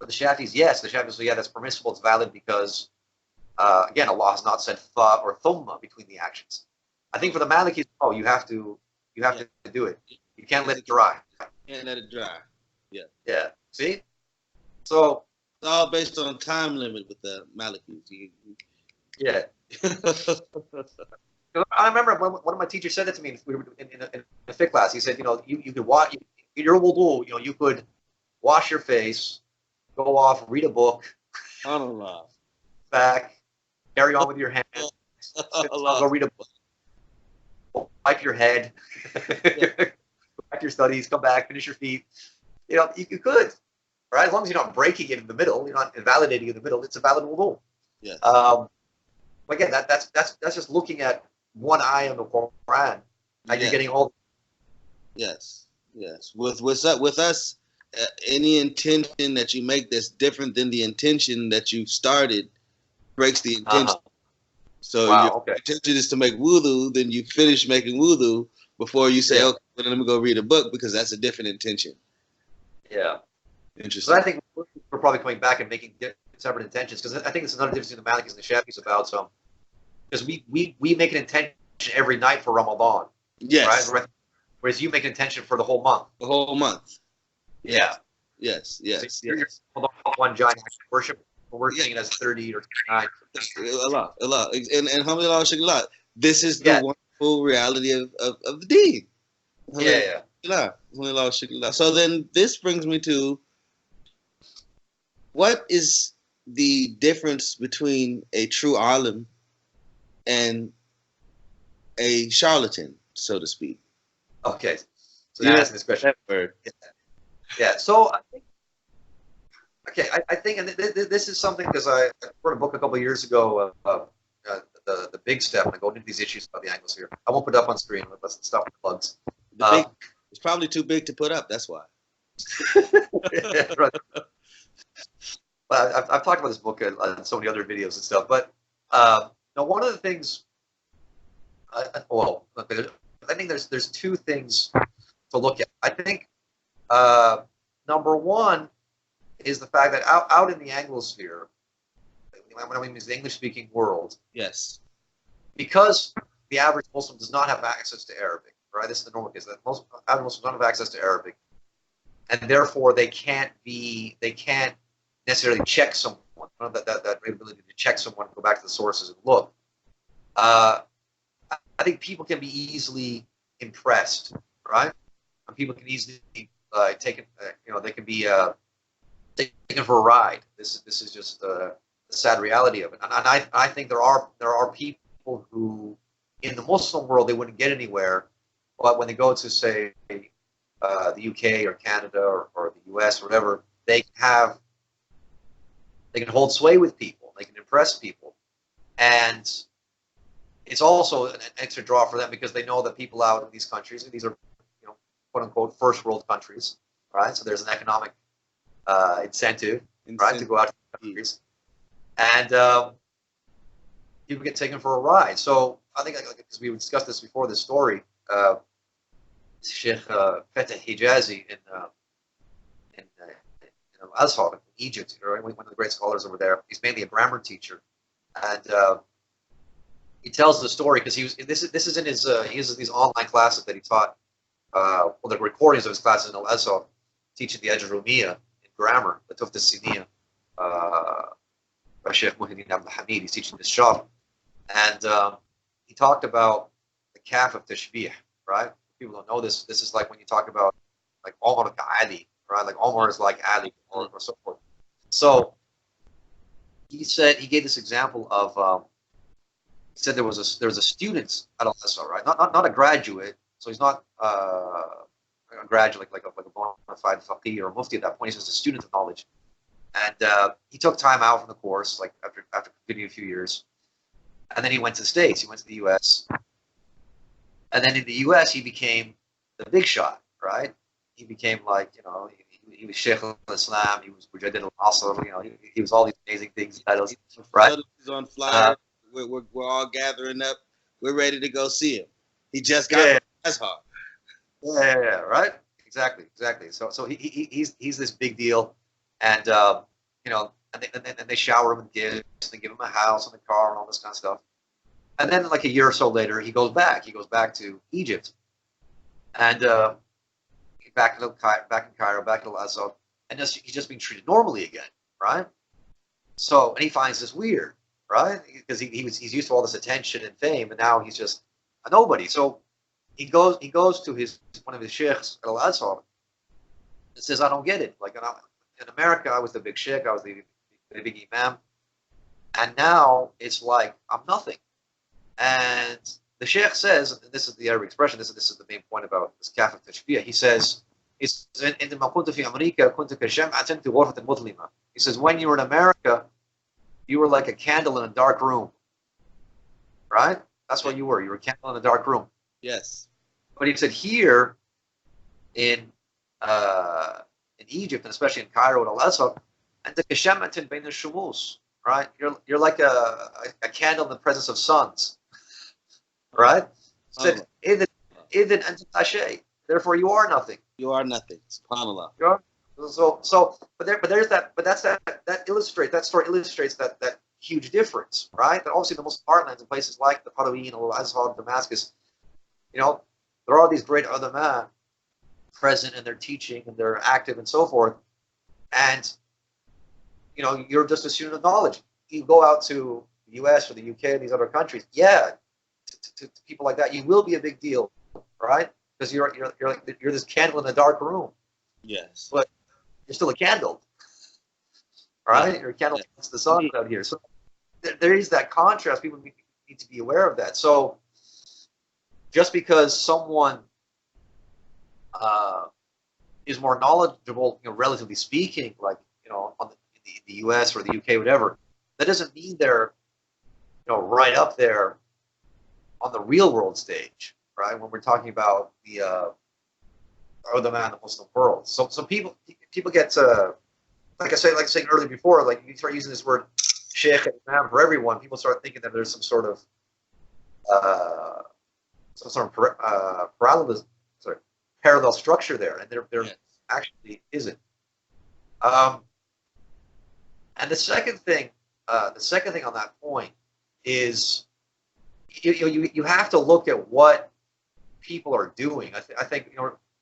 B: the Shafis, yes. The Shafis say, that's permissible, it's valid because again, Allah has not said fa or thumma between the actions. I think for the Malikis, you have to do it. You can't let it dry.
A: Can't let it dry. Yeah.
B: Yeah. See? So
A: it's all based on a time limit with the Malikis.
B: Yeah. I remember when one of my teachers said that to me. We were in a fiqh class. He said, you could watch your wudu. You could wash your face, go off, read a book, back, carry on with your hands, go read a book, wipe your head, go back to your studies, come back, finish your feet. You could, right? As long as you're not breaking it in the middle, you're not invalidating it in the middle. It's a valid wudu.
A: Yes.
B: Again, that's just looking at one eye on the Quran, and you're getting all.
A: Yes. With us, any intention that you make that's different than the intention that you started breaks the intention. So your intention is to make wudu, then you finish making wudu before you say, okay, well, let me go read a book, because that's a different intention.
B: Yeah.
A: Interesting.
B: So I think we're probably coming back and making separate intentions, because I think it's another difference between the Malikis and the Shafis about some, because we make an intention every night for Ramadan.
A: Yes.
B: Right? Whereas you make an intention for the whole month.
A: The whole month.
B: Yeah.
A: Yes.
B: So you're one giant act of worship. We're seeing it as 30 or 29.
A: Allah. And alhamdulillah, shukrillah. This is the wonderful reality of the deen. Alhamdulillah, shukrillah. So then this brings me to, what is the difference between a true alim and a charlatan, so to speak?
B: Okay. So you're asking this question. Yeah. So I think, and this is something, because I wrote a book a couple of years ago, the big step, and I go into these issues about the angles here. I won't put it up on screen. Let's stop the plugs.
A: It's probably too big to put up. That's why.
B: Right. Well, I've talked about this book on so many other videos and stuff. But now, one of the things, I think there's two things to look at. I think number one is the fact that out in the Anglosphere, when I mean the English-speaking world,
A: yes,
B: because the average Muslim does not have access to Arabic, right? This is the normal case. That most average Muslims don't have access to Arabic, and therefore they can't necessarily check someone. That ability to check someone, go back to the sources and look. I think people can be easily impressed, right? And people can easily taken. They can be taken for a ride. This is just the sad reality of it. And I think there are people who, in the Muslim world, they wouldn't get anywhere, but when they go to, say, the UK or Canada or the US or whatever, they can hold sway with people. They can impress people, and it's also an extra draw for them, because they know that people out in these countries, and these are, quote unquote, first world countries, right? So there's an economic incentive, right, to go out to countries, and people get taken for a ride. So I think, because we discussed this before, this story, Sheikh Fatah Hijazi in Assad, in Egypt, right? One of the great scholars over there. He's mainly a grammar teacher, and he tells the story, because this is in his he uses these online classes that he taught. The recordings of his classes in Al-Azhar, teaching the Ajrumiyya in grammar, the Tufta Siniya, by Sheikh Muhyiddin Abdul Hamid. He's teaching this shop, and he talked about the kaf of tashbih, right? People don't know this. This is like when you talk about like Omar Ali, right? Like Omar is like Ali, or so forth. So he gave this example of he said there was a student at Al-Azhar, right? Not a graduate. So he's not a graduate like a bona fide faqih or a mufti at that point. He's just a student of knowledge, and he took time out from the course, like after completing a few years, and then he went to the States. He went to the U.S. And then in the U.S. he became the big shot, right? He became like, he was Sheikh al-Islam, he was Mujaddid al-Asr, he was all these amazing things, titles, right?
A: He's on flyer. We're all gathering up. We're ready to go see him. He just got that's hard.
B: Yeah, right. Exactly. So he's this big deal, and and they shower him with gifts, they give him a house and a car and all this kind of stuff. And then, like a year or so later, he goes back. He goes back to Egypt, and back in Cairo, back in Al-Azhar, and he's just being treated normally again, right? So, and he finds this weird, right? Because he's used to all this attention and fame, and now he's just Nobody. So he goes to his one of his sheikhs at Al-Azhar and says, I don't get it. Like in America, I was the big sheikh, I was the big imam, and now it's like I'm nothing. And the sheikh says, and this is the Arabic expression, this is the main point about this kaf of tashbih. He says, he says, when you were in America, you were like a candle in a dark room. Right? That's what you were. You were a candle in a dark room.
A: Yes.
B: But he said here in Egypt, and especially in Cairo and Al-Azhar, and the kashamatin bain shumus, right? You're like a candle in the presence of suns. Right? He said, idin anta tashay. Therefore you are nothing.
A: You are nothing. SubhanAllah.
B: That illustrates, that story illustrates that huge difference, right? That obviously the Muslim heartlands in places like the Qadawiyyin, Al-Azhar, Damascus, there are all these great ulama present and they're teaching and they're active and so forth. And, you're just a student of knowledge. You go out to the US or the UK or these other countries, to people like that, you will be a big deal, right? Because you're this candle in a dark room.
A: Yes.
B: But you're still a candle, right? You're a candle against the sun out here. So there is that contrast. People need to be aware of that. So just because someone is more knowledgeable, relatively speaking, like in the U.S. or the U.K., whatever, that doesn't mean they're right up there on the real world stage, right? When we're talking about the the Muslim world. So people get like I said earlier before, like you start using this word sheikh and imam for everyone, people start thinking that there's some sort of parallel structure there, and there actually isn't. And the second thing on that point is you have to look at what people are doing. I think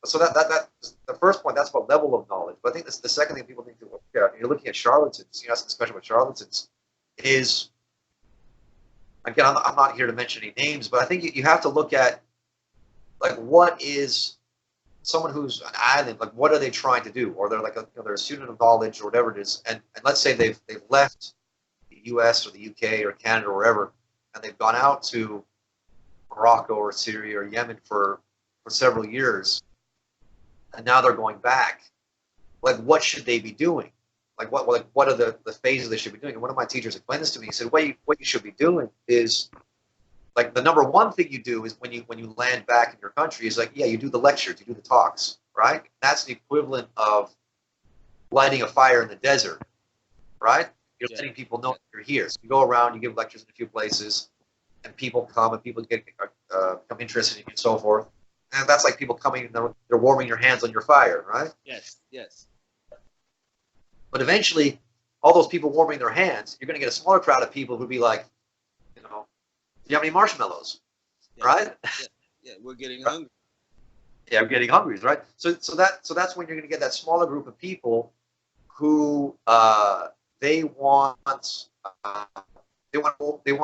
B: so that the first point, that's about level of knowledge. But I think the second thing people need to look at, you're looking at charlatans. You asked this question about charlatans. Is again, I'm not here to mention any names, but I think you have to look at like what is someone who's an island, like what are they trying to do, or they're like they're a student of knowledge or whatever it is, and let's say they've left the U.S. or the U.K. or Canada or wherever, and they've gone out to Morocco or Syria or Yemen for several years, and now they're going back. Like, what should they be doing? Like, what are the phases they should be doing? And one of my teachers explained this to me. He said, what you should be doing is, like, the number one thing you do is when you land back in your country is like, you do the lectures, you do the talks, right? That's the equivalent of lighting a fire in the desert, right? You're letting people know you're here. So you go around, you give lectures in a few places, and people come, and people get become interested in you and so forth. And that's like people coming and they're warming your hands on your fire, right?
A: Yes, yes.
B: But eventually, all those people warming their hands, you're going to get a smaller crowd of people who'll be like, do you have any marshmallows, right?
A: Yeah, we're getting hungry.
B: Yeah, we're getting hungry, right? So that's when you're going to get that smaller group of people who they want to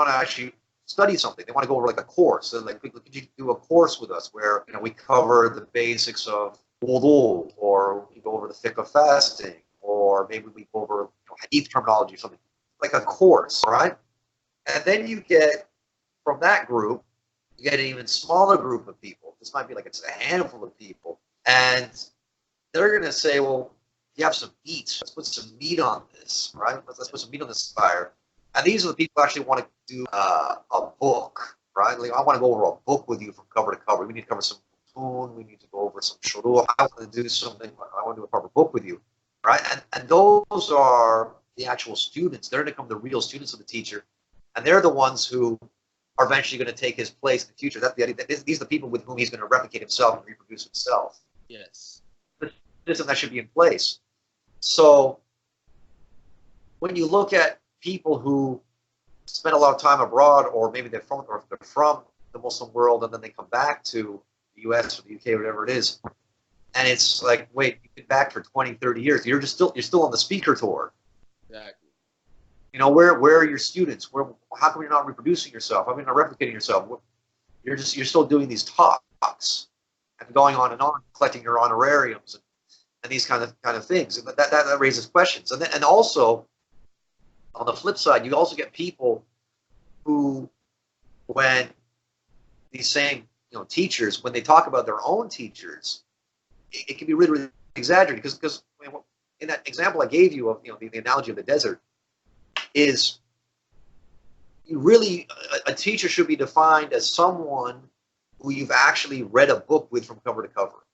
B: actually study something. They want to go over like a course. So like, could you do a course with us where we cover the basics of wudu, or we go over the fiqh of fasting, or maybe we go over hadith terminology or something, like a course, right? And then you get from that group, you get an even smaller group of people. This might be like it's a handful of people, and they're going to say, well, you have some meat. Let's put some meat on this, right? Let's put some meat on this fire. And these are the people who actually want to do a book, right? Like, I want to go over a book with you from cover to cover. We need to cover some tune. We need to go over some shuruh. I want to do something. I want to do a proper book with you, right? And those are the actual students. They're going to become the real students of the teacher, and they're the ones who are eventually going to take his place in the future. That's the idea. These are the people with whom he's going to replicate himself and reproduce himself.
A: Yes.
B: The system that should be in place. So when you look at people who spend a lot of time abroad, or maybe they're from the Muslim world, and then they come back to the US or the UK, or whatever it is, and it's like, wait, you've been back for 20, 30 years. You're still on the speaker tour.
A: Exactly.
B: Where are your students? How come you're not reproducing yourself? How come you're not replicating yourself? you're still doing these talks and going on, collecting your honorariums and these kind of things. And that raises questions. And also on the flip side, you also get people who, when these same teachers, when they talk about their own teachers, it can be really, really exaggerated, because in that example I gave you of the analogy of the desert, is a teacher should be defined as someone who you've actually read a book with from cover to cover.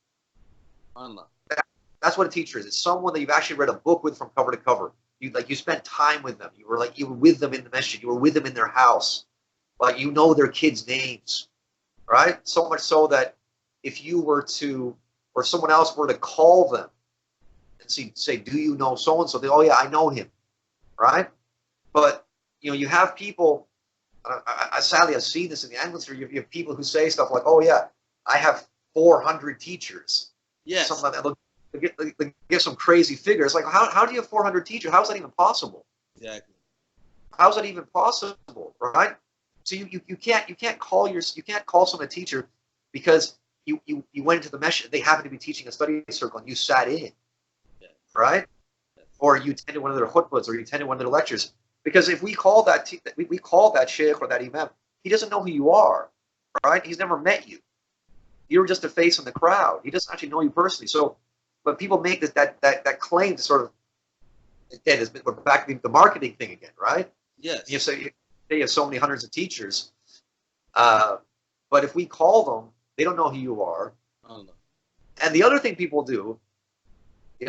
B: That's what a teacher is. It's someone that you've actually read a book with from cover to cover. You spent time with them. You were with them in the masjid. You were with them in their house. Like, you know their kids' names, right? So much so that if you were to, or someone else were to call them and say, do you know so and so? They, oh yeah, I know him, right? But you have people. Sadly, I've seen this in the Anglican sphere. You have people who say stuff like, "Oh yeah, I have 400 teachers."
A: Yes.
B: Something like that. They give some crazy figures. Like, how do you have 400 teachers? How is that even possible?
A: Exactly.
B: How is that even possible, right? So you can't call someone a teacher because you went into the mesh. They happen to be teaching a study circle and you sat in,
A: Yes.
B: right? Yes. Or you attended one of their khutbahs, or you attended one of their lectures. Because if we call that sheikh or that imam, he doesn't know who you are, right? He's never met you. You're just a face in the crowd. He doesn't actually know you personally. So, but people make that claim to sort of, again, we're back to the marketing thing again, right?
A: Yes.
B: You say you have so many hundreds of teachers, but if we call them, they don't know who you are.
A: I don't know. And
B: the other thing people do is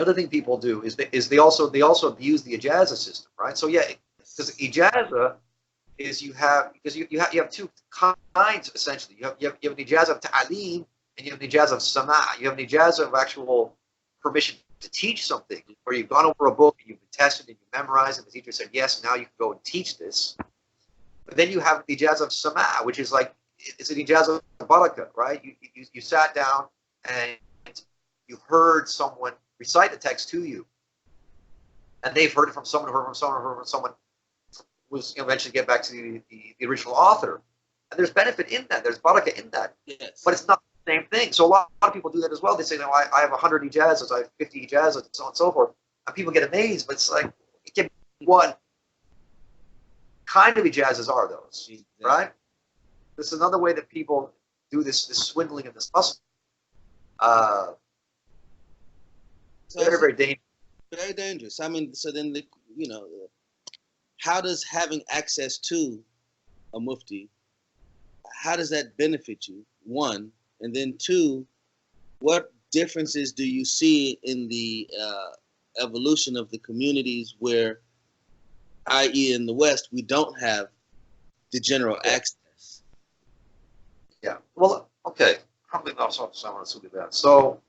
B: they also abuse the ijaza system, right? So yeah. Because ijaza is you have two kinds essentially. You have an ijaza of ta'aleem and you have an ijaza of sama'. You have an ijaza of actual permission to teach something, where you've gone over a book and you've been tested and you memorized, and the teacher said yes, now you can go and teach this. But then you have the ijaza of sama', which is like, it's an ijaza of barakah, right? You sat down and you heard someone recite the text to you, and they've heard it from someone, was eventually get back to the original author. And there's benefit in that. There's barakah in that.
A: Yes.
B: But it's not the same thing. So a lot of people do that as well. They say, no, I have 100 ijazas, I have 50 ijazas, and so on and so forth. And people get amazed, but it's like, what kind of ijazas are those, right? This is another way that people do this swindling and this hustle. Very, very dangerous.
A: Very dangerous. I mean, so then, how does having access to a mufti, how does that benefit you? One, and then two, what differences do you see in the evolution of the communities where, i.e. in the West, we don't have the general access?
B: Yeah. Well, okay. So,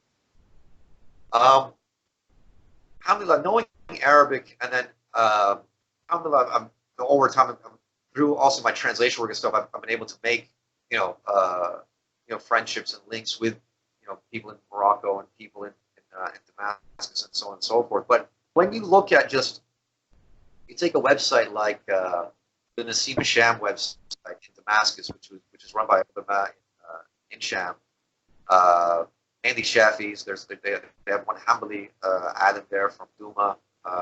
B: alhamdulillah, knowing Arabic, and then alhamdulillah, I'm over time, through also my translation work and stuff, I've been able to make friendships and links with people in Morocco and people in Damascus and so on and so forth. But when you look at you take a website like the Nassim Sham website in Damascus, which is run by ulama in Sham, mainly Shafis. They have one Hanbali alim there from Duma,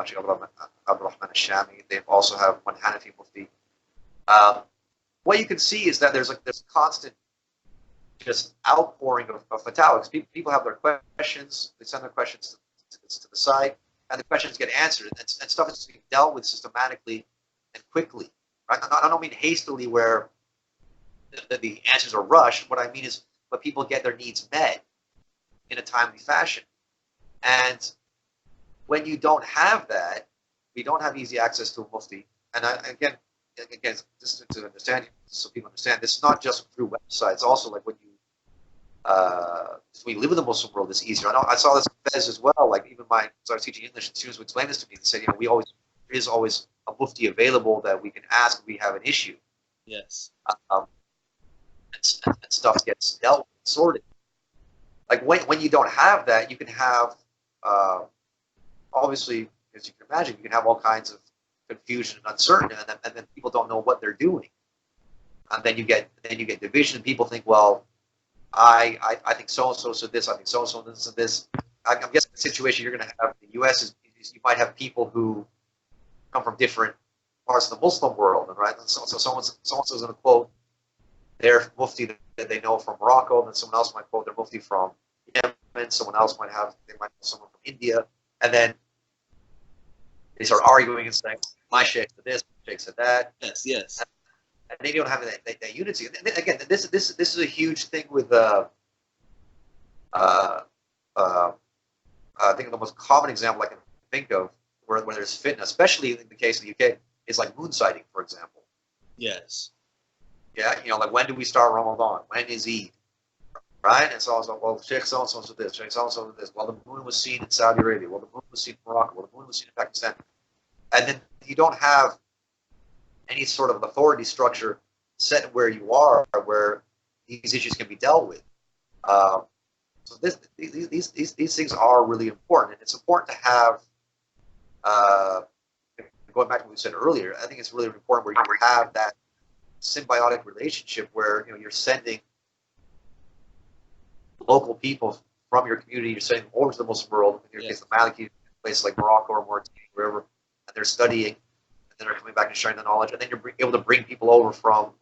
B: Sheikh Abdul Rahman al-Shami. They also have one Hanafi mufti. What you can see is that there's constant just outpouring of fatwas. People have their questions. They send their questions to the site, and the questions get answered, and stuff is being dealt with systematically and quickly. Right? I don't mean hastily, where the answers are rushed. What I mean is, but people get their needs met in a timely fashion. And when you don't have that, we don't have easy access to a mufti. And again, just to understand, so people understand, this is not just through websites. Also, like when you live in the Muslim world, it's easier. I saw this in Fez as well. Like even so I was teaching English, and students would explain this to me. They said, there is always a mufti available that we can ask if we have an issue.
A: Yes.
B: And stuff gets dealt with, sorted. Like when you don't have that, you can have obviously, as you can imagine, you can have all kinds of confusion and uncertainty, and then people don't know what they're doing. and then you get division. People think, well, I think so and so said this. I think so and so said this. I'm guessing the situation you're going to have in the U.S. is you might have people who come from different parts of the Muslim world, and right? So someone's going to quote their mufti that they know from Morocco, and then someone else might quote their mufti from Yemen. Someone else might know someone from India, and then they start arguing and saying, "My sheikh said this, my sheikh said that."
A: Yes.
B: And they don't have that unity. And again, this is a huge thing with I think the most common example I can think of where there's fitness, especially in the case of the UK, is like moon sighting, for example.
A: Yes.
B: Yeah, like when do we start Ramadan? When is Eid? Right? And so I was like, well, Sheikh so-and-so said this, Sheikh so-and-so said this. Well, the moon was seen in Saudi Arabia. Well, the moon was seen in Morocco. Well, the moon was seen in Pakistan. And then you don't have any sort of authority structure set where you are, where these issues can be dealt with. So these things are really important, and it's important to have. Going back to what we said earlier, I think it's really important where you have that symbiotic relationship where you're sending local people from your community, you're sending them over to the Muslim world. In your case, the Maliki, places like Morocco or Mauritania, wherever, and they're studying, and then they're coming back and sharing the knowledge, and then you're able to bring people over from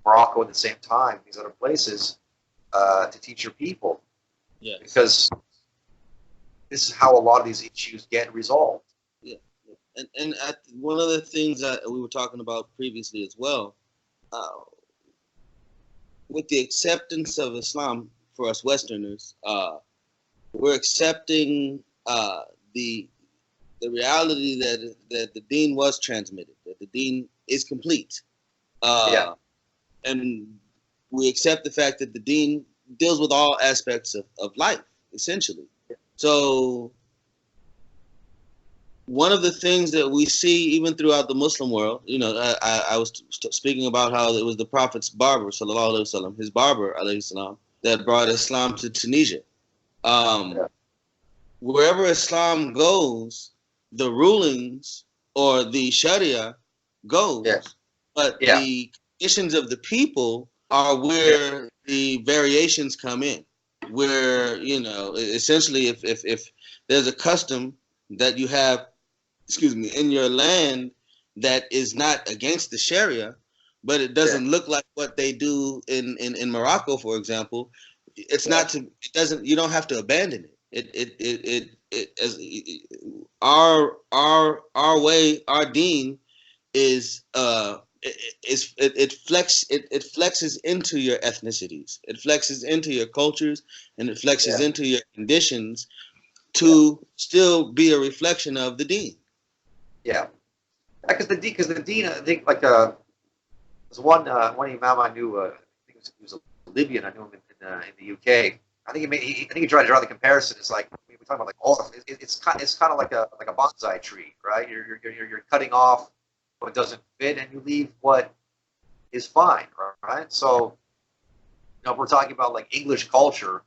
B: Morocco at the same time, these other places, to teach your people.
A: Yeah.
B: Because this is how a lot of these issues get resolved.
A: Yeah. And one of the things that we were talking about previously as well, with the acceptance of Islam for us Westerners, we're accepting the reality that the deen was transmitted, that the deen is complete. And we accept the fact that the deen deals with all aspects of life, essentially. So one of the things that we see even throughout the Muslim world, I was speaking about how it was the Prophet's barber, sallallahu alaihi wasallam, his barber, alayhi salam, that brought Islam to Tunisia. Wherever Islam goes, the rulings or the Sharia goes, but the conditions of the people are where the variations come in. Where essentially, if there's a custom that you have, in your land that is not against the Sharia, but it doesn't look like what they do in Morocco, for example, it's not to. It doesn't. You don't have to abandon it. Our way, our deen is it flexes into your ethnicities, it flexes into your cultures, and it flexes into your conditions to still be a reflection of the deen. Yeah,
B: because the deen, I think, like there's one imam I knew. I think he was a Libyan. I knew him in the UK. I think he tried to draw the comparison. It's like we're talking about like it's kind of like a bonsai tree, right? You're cutting off what doesn't fit, and you leave what is fine, right? So, if we're talking about like English culture,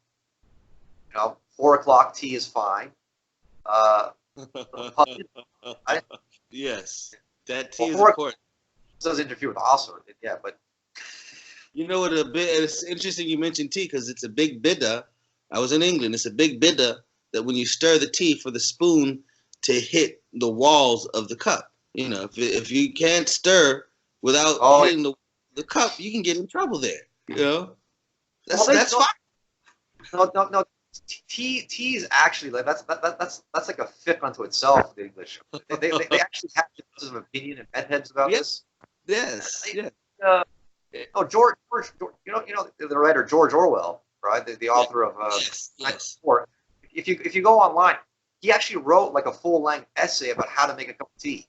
B: 4 o'clock tea is fine.
A: Yes, that tea is important.
B: It does interfere with Asr, but
A: it's interesting you mentioned tea because it's a big bid'ah. I was in England. It's a big bid'ah that when you stir the tea, for the spoon to hit the walls of the cup. If you can't stir without hitting the cup, you can get in trouble there. That's fine.
B: No. Tea is actually like that's like a fiqh unto itself. The English they actually have differences of opinion and heads about this.
A: Yes.
B: George, the writer George Orwell, right? The author of 1984. If you go online, he actually wrote like a full-length essay about how to make a cup of tea.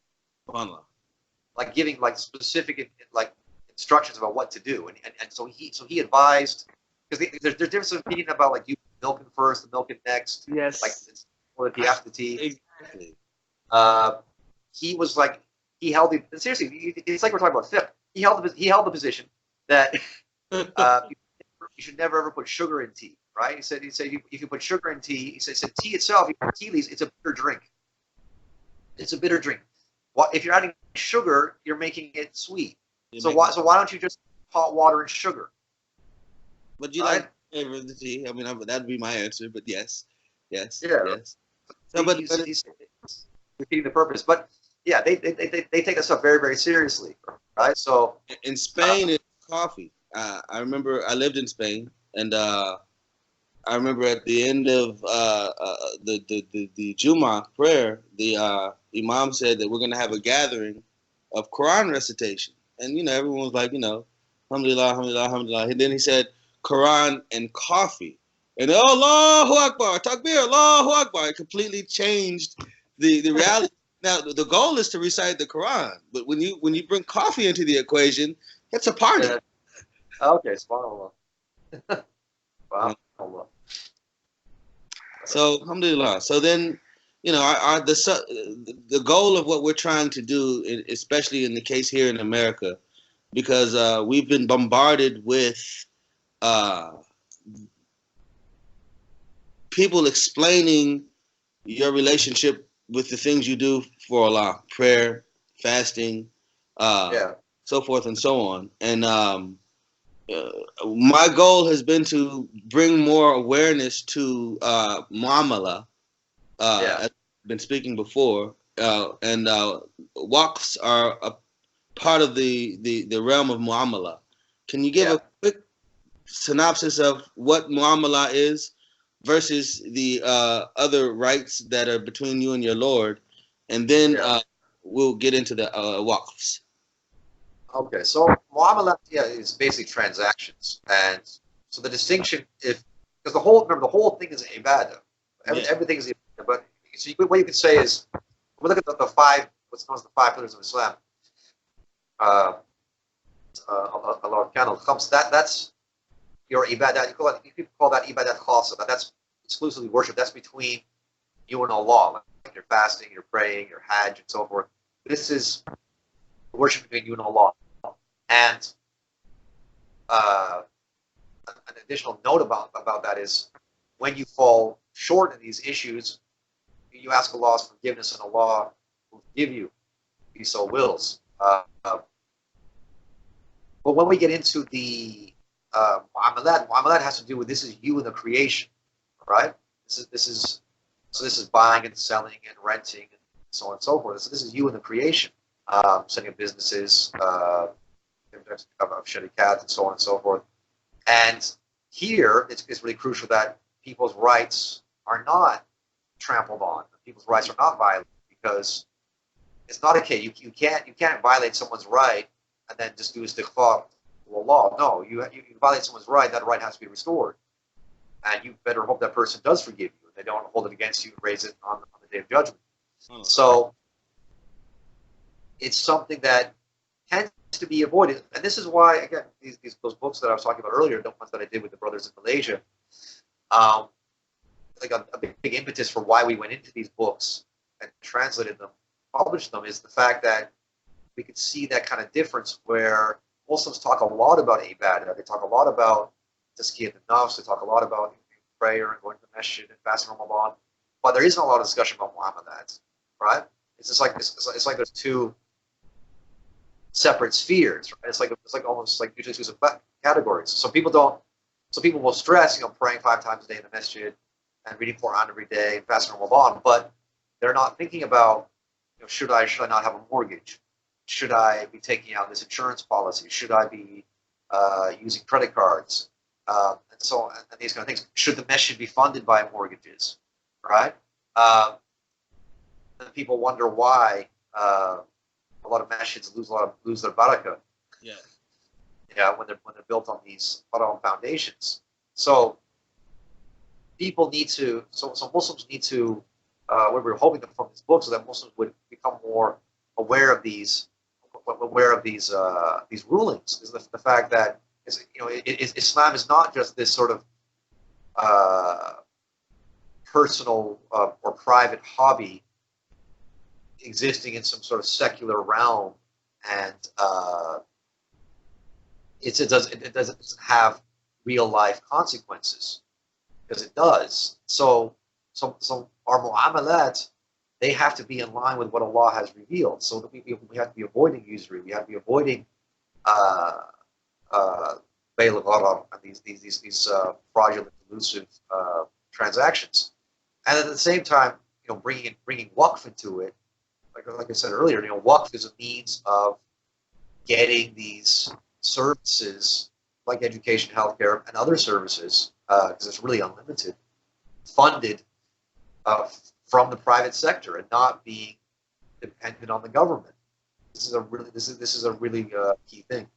B: Like giving like specific like instructions about what to do, and so he advised, because there's difference of opinion about like you milking first, the milking next.
A: Yes.
B: Like or the after tea.
A: Exactly.
B: He was like seriously. It's like we're talking about fiqh. He held the position that you should never ever put sugar in tea. Right? He said if you put sugar in tea, he said tea itself, tea leaves, it's a bitter drink. It's a bitter drink. If you're adding sugar, you're making it sweet. So why don't you just hot water and sugar.
A: But you
B: Right?
A: like flavor of the tea. I mean, that'd be my answer. But yes, yes,
B: Yeah.
A: yes. So, but
B: He's repeating the purpose. But yeah, they take that stuff very, very seriously. Right? So
A: in Spain, it's coffee. I remember I lived in Spain, and I remember at the end of the Juma prayer, the Imam said that we're going to have a gathering of Quran recitation, and everyone was like, Alhamdulillah, Alhamdulillah, Alhamdulillah. And then he said Quran and coffee, and Allahu Akbar, Takbir, Allahu Akbar. It completely changed the reality. Now the goal is to recite the Quran, but when you bring coffee into the equation, it's a party.
B: Okay, subhanAllah. Subhanallah.
A: So, alhamdulillah. So then, the goal of what we're trying to do, especially in the case here in America, because we've been bombarded with people explaining your relationship with the things you do for Allah, prayer, fasting, so forth and so on. And my goal has been to bring more awareness to muamala. As I've been speaking before, and waqfs are a part of the realm of muamala. Can you give a quick synopsis of what muamala is versus the other rights that are between you and your Lord, and then we'll get into the waqfs.
B: Okay, so muamalat is basically transactions, and so the distinction, because the whole thing is ibadah. Everything is ibadah, but so what you could say is, we look at the five, what's known as the five pillars of Islam. Al-Arkan al-Khams, that's your ibadah. People call that ibadat khasa. That's exclusively worship. That's between you and Allah, like your fasting, your praying, your hajj, and so forth. This is worship between you and Allah. And an additional note about that is, when you fall short in these issues, you ask Allah's forgiveness, and Allah will forgive you if He so wills. But when we get into the muamalat has to do with, this is you and the creation, right? This is buying and selling and renting and so on and so forth. So this is you and the creation, setting up businesses, of sharikat and so on and so forth. And here, it's really crucial that people's rights are not trampled on. People's rights are not violated, because it's not okay. You can't violate someone's right and then just do istighfar to Allah. No, you violate someone's right, that right has to be restored. And you better hope that person does forgive you, and they don't hold it against you and raise it on the day of judgment. So it's something that tends to be avoided. And this is why, again, those books that I was talking about earlier, the ones that I did with the brothers in Malaysia, like a big impetus for why we went into these books and translated them, published them, is the fact that we could see that kind of difference where Muslims talk a lot about ibadah, they talk a lot about tazkiyat an-nafs, they talk a lot about prayer and going to the masjid and fasting Ramadan, but there isn't a lot of discussion about muamalat, right? It's like there's two separate spheres, right? It's like almost like mutually exclusive categories. So people will stress, praying 5 times a day in the masjid and reading Quran every day and fasting Ramadan, but they're not thinking about, should I not have a mortgage? Should I be taking out this insurance policy? Should I be using credit cards? And so on, and these kind of things. Should the masjid be funded by mortgages? Right? And people wonder why a lot of masjids lose their barakah. Yeah. When they're built on these haram foundations. So people need to. So Muslims need to. What we're hoping from this book, so that Muslims would become more aware of these rulings, is the fact that Islam is not just this sort of personal or private hobby existing in some sort of secular realm, and it doesn't have real life consequences, because it does. So our mu'amalat, they have to be in line with what Allah has revealed. So that we have to be avoiding usury. We have to be avoiding bail gharar, and these fraudulent, elusive transactions, and at the same time, bringing Waqf into it. Like I said earlier, Waqf is a means of getting these services like education, healthcare, and other services, because it's really unlimited, funded from the private sector and not being dependent on the government. This is a really key thing.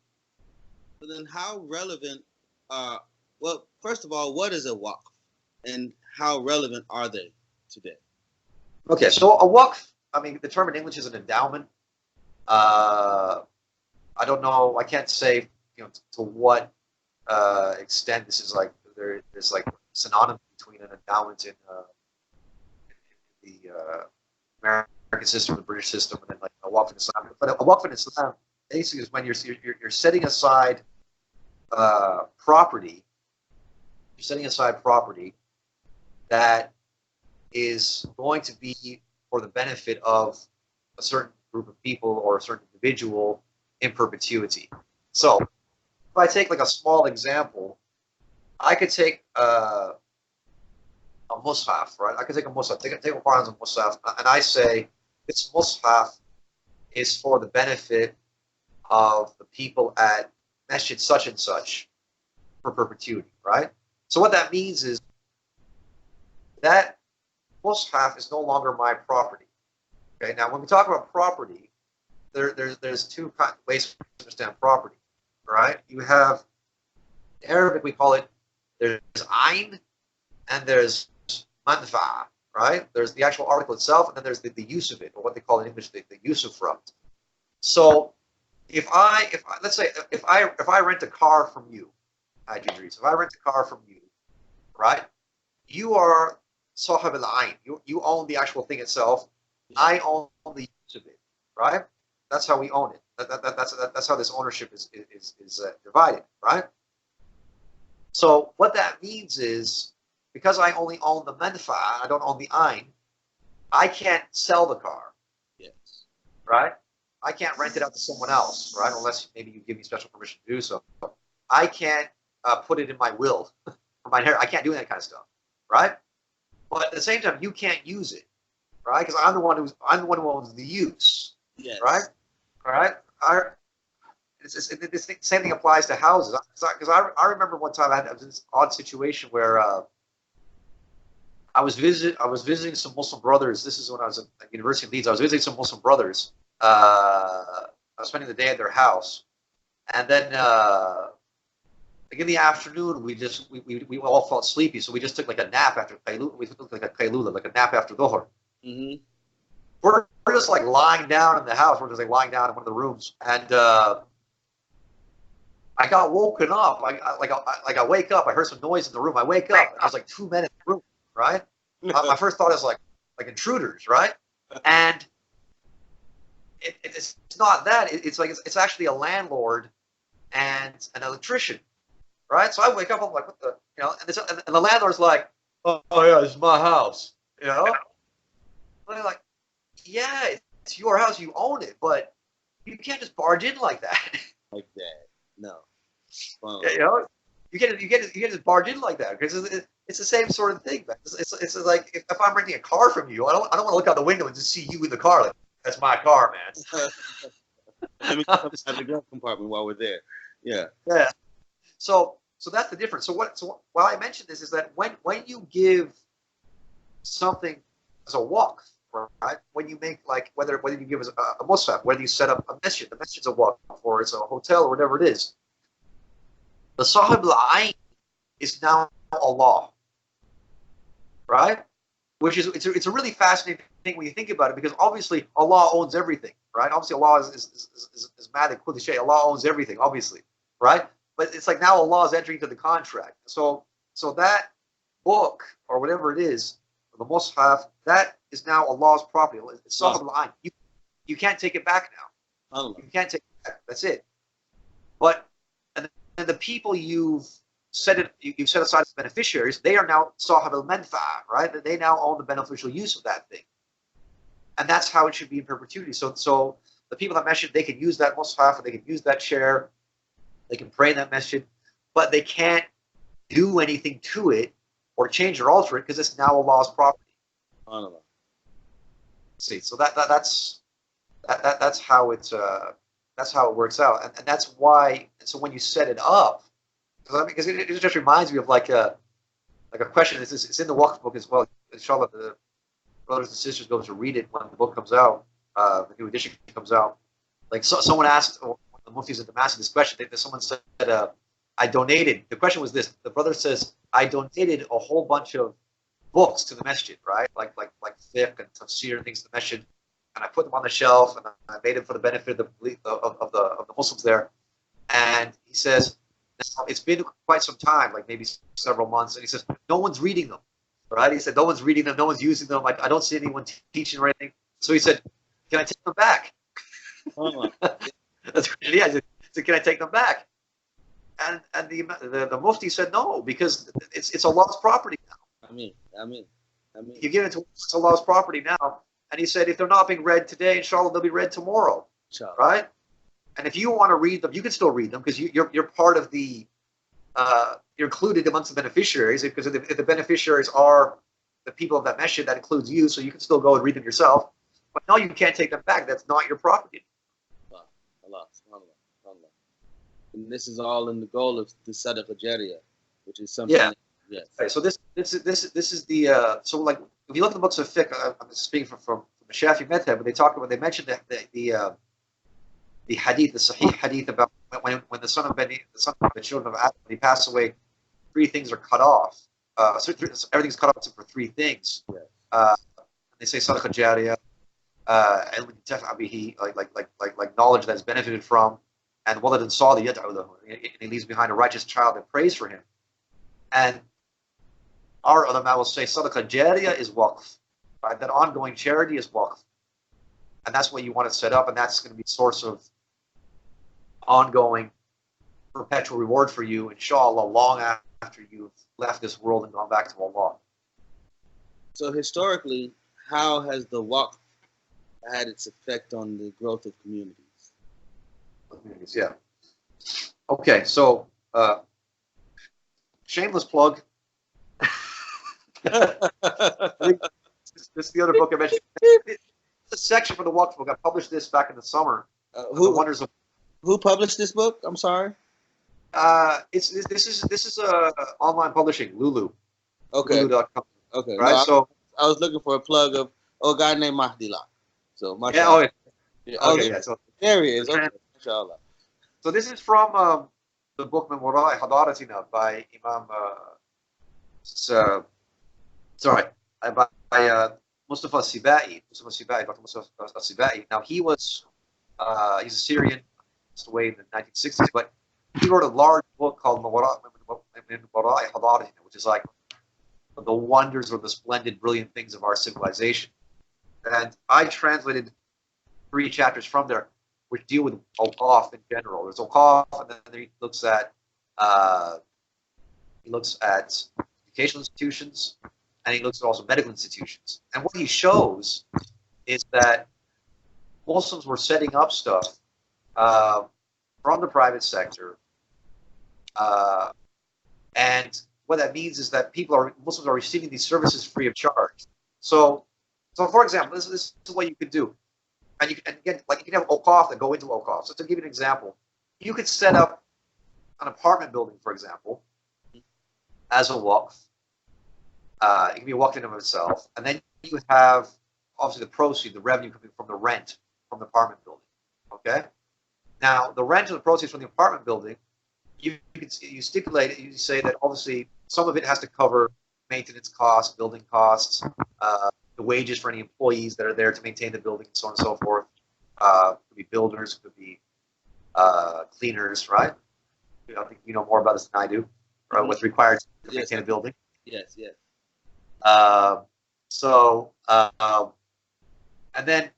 A: But then, how relevant? Well, first of all, what is a waqf, and how relevant are they today?
B: Okay, so a waqf, I mean, the term in English is an endowment. I don't know. I can't say to what extent this is like there's like synonymous between an endowment in the American system, the British system, and then like a waqf in Islam. But a waqf in Islam basically is when you're setting aside property. You're setting aside property that is going to be for the benefit of a certain group of people or a certain individual in perpetuity. So, if I take like a small example, I could take a mushaf, right? I could take a mushaf, take a Quran as a mushaf, and I say this mushaf is for the benefit of the people at masjid such and such for perpetuity, right? So what that means is that mushaf is no longer my property. Okay, now when we talk about property, there's two ways to understand property, right? You have, in Arabic we call it, there's ayn and there's manfa, right? There's the actual article itself, and then there's the use of it, or what they call in English the use of fruit. So if I let's say if I rent a car from you, Idris, if I rent a car from you, right? You are sahib al-ayn. You own the actual thing itself. I own the use of it, right? That's how we own it. That's how this ownership is divided, right? So what that means is, because I only own the manfa, I don't own the ayn, I can't sell the car.
A: Yes.
B: Right? I can't rent it out to someone else, right? Unless maybe you give me special permission to do so. I can't put it in my will for my inheritance. I can't do that kind of stuff, right? But at the same time, you can't use it, right? Because I'm the one who owns the use,
A: Yes.
B: right? All right. This same thing applies to houses. Because I remember one time I was in this odd situation where I was visiting some Muslim brothers. This is when I was at University of Leeds. I was visiting some Muslim brothers. I was spending the day at their house, and then like in the afternoon, we all felt sleepy, so we just took like a nap after qaylula. We took like a qaylula, like a nap after dhuhr.
A: Mm-hmm.
B: We're just like lying down in the house. We're just like lying down in one of the rooms, and I got woken up. I wake up. I heard some noise in the room. I wake up. And there's like two men in the room, right? My first thought is like intruders, right? And it's not that. It's actually a landlord and an electrician, right? So I wake up. I'm like, what the, and the landlord's like, oh yeah, it's my house, And I'm like, yeah, it's your house. You own it, but you can't just barge in like that.
A: Like that, no. Well,
B: You can't just barge in like that, because it's the same sort of thing, man. It's like if I'm renting a car from you, I don't want to look out the window and just see you in the car. Like, that's my car, man.
A: Let me come inside the glove compartment while we're there. Yeah.
B: Yeah. So that's the difference. So why I mentioned this is that when you give something as a waqf, right? When you make, like, whether you give us a mushaf, whether you set up a masjid, the masjid's a waqf, or it's a hotel, or whatever it is. The sahib al-ayn is now Allah, right? Which is it's a really fascinating thing when you think about it, because obviously Allah owns everything, right? Obviously Allah is Mahdi kulli shay. Allah owns everything, obviously, right? But it's like now Allah is entering into the contract. So that book, or whatever it is, the mushaf, that is now Allah's property. It's sahib al-ayn. You can't take it back now. You can't take it back. That's it. But and the people you've set aside as beneficiaries, they are now sahib al-manfa, right? They now own the beneficial use of that thing, and that's how it should be in perpetuity. So the people that mentioned, they can use that mushaf, or they can use that chair They can pray in that masjid, but they can't do anything to it or change or alter it because it's now Allah's property. See, so that's how it's that's how it works out, and that's why. So when you set it up, because it just reminds me of like a question. It's in the Waqf book as well. Inshallah, the brothers and sisters go to read it when the book comes out, the new edition comes out. Like someone asked one of the muftis at Damascus this question. Someone said, "I donated." The question was this: the brother says, "I donated a whole bunch of books to the masjid, right? Like fiqh and tafsir and things to the masjid, and I put them on the shelf and I made them for the benefit of the Muslims there." And he says, now, it's been quite some time, like maybe several months, and he says, "No one's reading them." Right? He said, "No one's reading them. No one's using them. I don't see anyone teaching or anything." So he said, "Can I take them back?" That's yeah. I said, "Can I take them back?" And the mufti said, "No, because it's Allah's property now."
A: I mean.
B: You give it to Allah's property now, and he said, if they're not being read today, inshallah, they'll be read tomorrow, right? And if you want to read them, you can still read them because you're part of the you're included amongst the beneficiaries, because if the beneficiaries are the people of that masjid, that includes you, so you can still go and read them yourself. But no, you can't take them back. That's not your property.
A: Allah. And this is all in the goal of the Sadaqah Jariyah, which is something.
B: Yeah.
A: Yes.
B: Okay, so this is the so like if you look at the books of fiqh, I'm speaking from the Shafi Madhab, but they mentioned the hadith, the Sahih hadith about when the son of the children of Adam, when he passed away, 3 things are cut off. So everything's cut off except for 3 things.
A: Yes.
B: They say Sadaqah Jariyah, like knowledge that's benefited from, and waladun salih yad'u lahu, and he leaves behind a righteous child that prays for him. And our ulama will say Sadaqah Jariyah is Waqf, right? That ongoing charity is Waqf, and that's what you want to set up, and that's going to be a source of ongoing, perpetual reward for you, inshallah, long after you've left this world and gone back to Allah.
A: So historically, how has the Waqf had its effect on the growth of communities?
B: Yeah. Okay, so shameless plug. This is the other book I mentioned. The section for the Waqf book. I published this back in the summer.
A: Who published this book? I'm sorry.
B: This is online publishing, Lulu.
A: Okay.
B: Lulu.com.
A: Okay.
B: Right.
A: No,
B: So
A: I was looking for a plug of a guy named Mahdi. So
B: yeah. Oh, yeah.
A: Yeah.
B: Okay. Yeah. So
A: there he is. Okay. Inshallah.
B: So this is from the book Min Wara'i Hadaratina by Imam. By Mustafa Sibai. Dr. Mustafa Sibai. Now he's a Syrian, passed away in the 1960s, but he wrote a large book called Min Wara'i Hadaratina, which is like the wonders or the splendid, brilliant things of our civilization. And I translated 3 chapters from there, which deal with Waqf in general. There's Waqf, and then he looks at educational institutions, and he looks at also medical institutions. And what he shows is that Muslims were setting up stuff from the private sector, and what that means is that Muslims are receiving these services free of charge. So for example, this is what you could do. And you can have Waqf that go into Waqf. So to give you an example, you could set up an apartment building, for example, as a Waqf. It can be a Waqf in and of itself, and then you have obviously the proceeds, the revenue coming from the rent from the apartment building. Okay. Now the rent of the proceeds from the apartment building, you stipulate it. You say that obviously some of it has to cover maintenance costs, building costs, the wages for any employees that are there to maintain the building, and so on and so forth. Could be builders, could be cleaners, right? I think you know more about this than I do, right? What's required to maintain a building.
A: Yes.
B: And then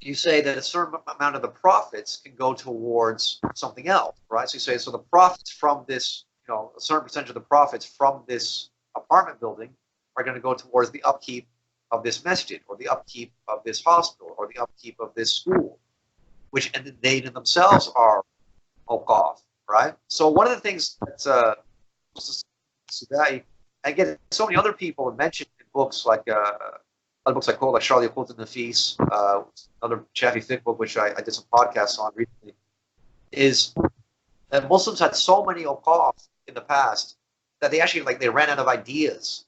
B: you say that a certain amount of the profits can go towards something else, right? So you say, so the profits from this, a certain percentage of the profits from this apartment building are going to go towards the upkeep of this masjid, or the upkeep of this hospital, or the upkeep of this school, which and they in themselves are Waqf. right? So one of the things that again, so many other people have mentioned in books like other books I quote, like Charlie Qult Nafis, another Shafi fiqh book, which I did some podcasts on recently, is that Muslims had so many awqaf in the past that they actually they ran out of ideas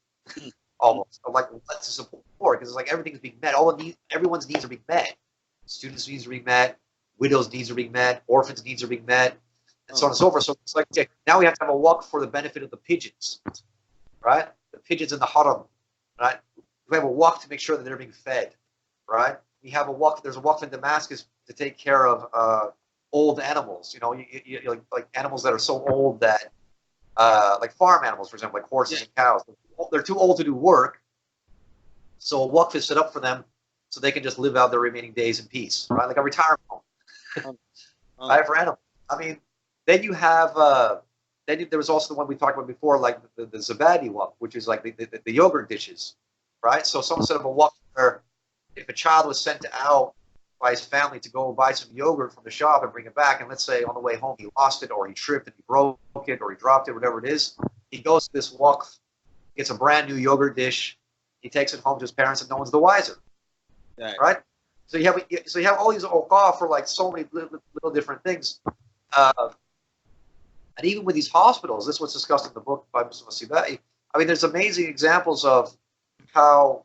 B: almost of like what to support, because it's like everything's being met. All the needs, everyone's needs are being met. Students' needs are being met, widows' needs are being met, orphans' needs are being met, and so on and so forth. So it's like, okay, now we have to have a waqf for the benefit of the pigeons, right? The pigeons in the haram, right? We have a waqf to make sure that they're being fed, right? We have a waqf. There's a waqf in Damascus to take care of old animals. You know, like animals that are so old that, like farm animals, for example, like horses and cows. They're too old to do work, so a waqf is set up for them so they can just live out their remaining days in peace, right? Like a retirement home, right, for animals. I mean, then you have, then there was also the one we talked about before, like the Zabadi waqf, which is like the yogurt dishes, right? So someone set up a waqf where if a child was sent out by his family to go buy some yogurt from the shop and bring it back, and let's say on the way home he lost it, or he tripped and he broke it, or he dropped it, whatever it is, he goes to this waqf, gets a brand new yogurt dish, he takes it home to his parents, and no one's the wiser, right? So you have all these awqaf for like so many little different things, and even with these hospitals, this was discussed in the book by Mr. Sibai. I mean, there's amazing examples of how,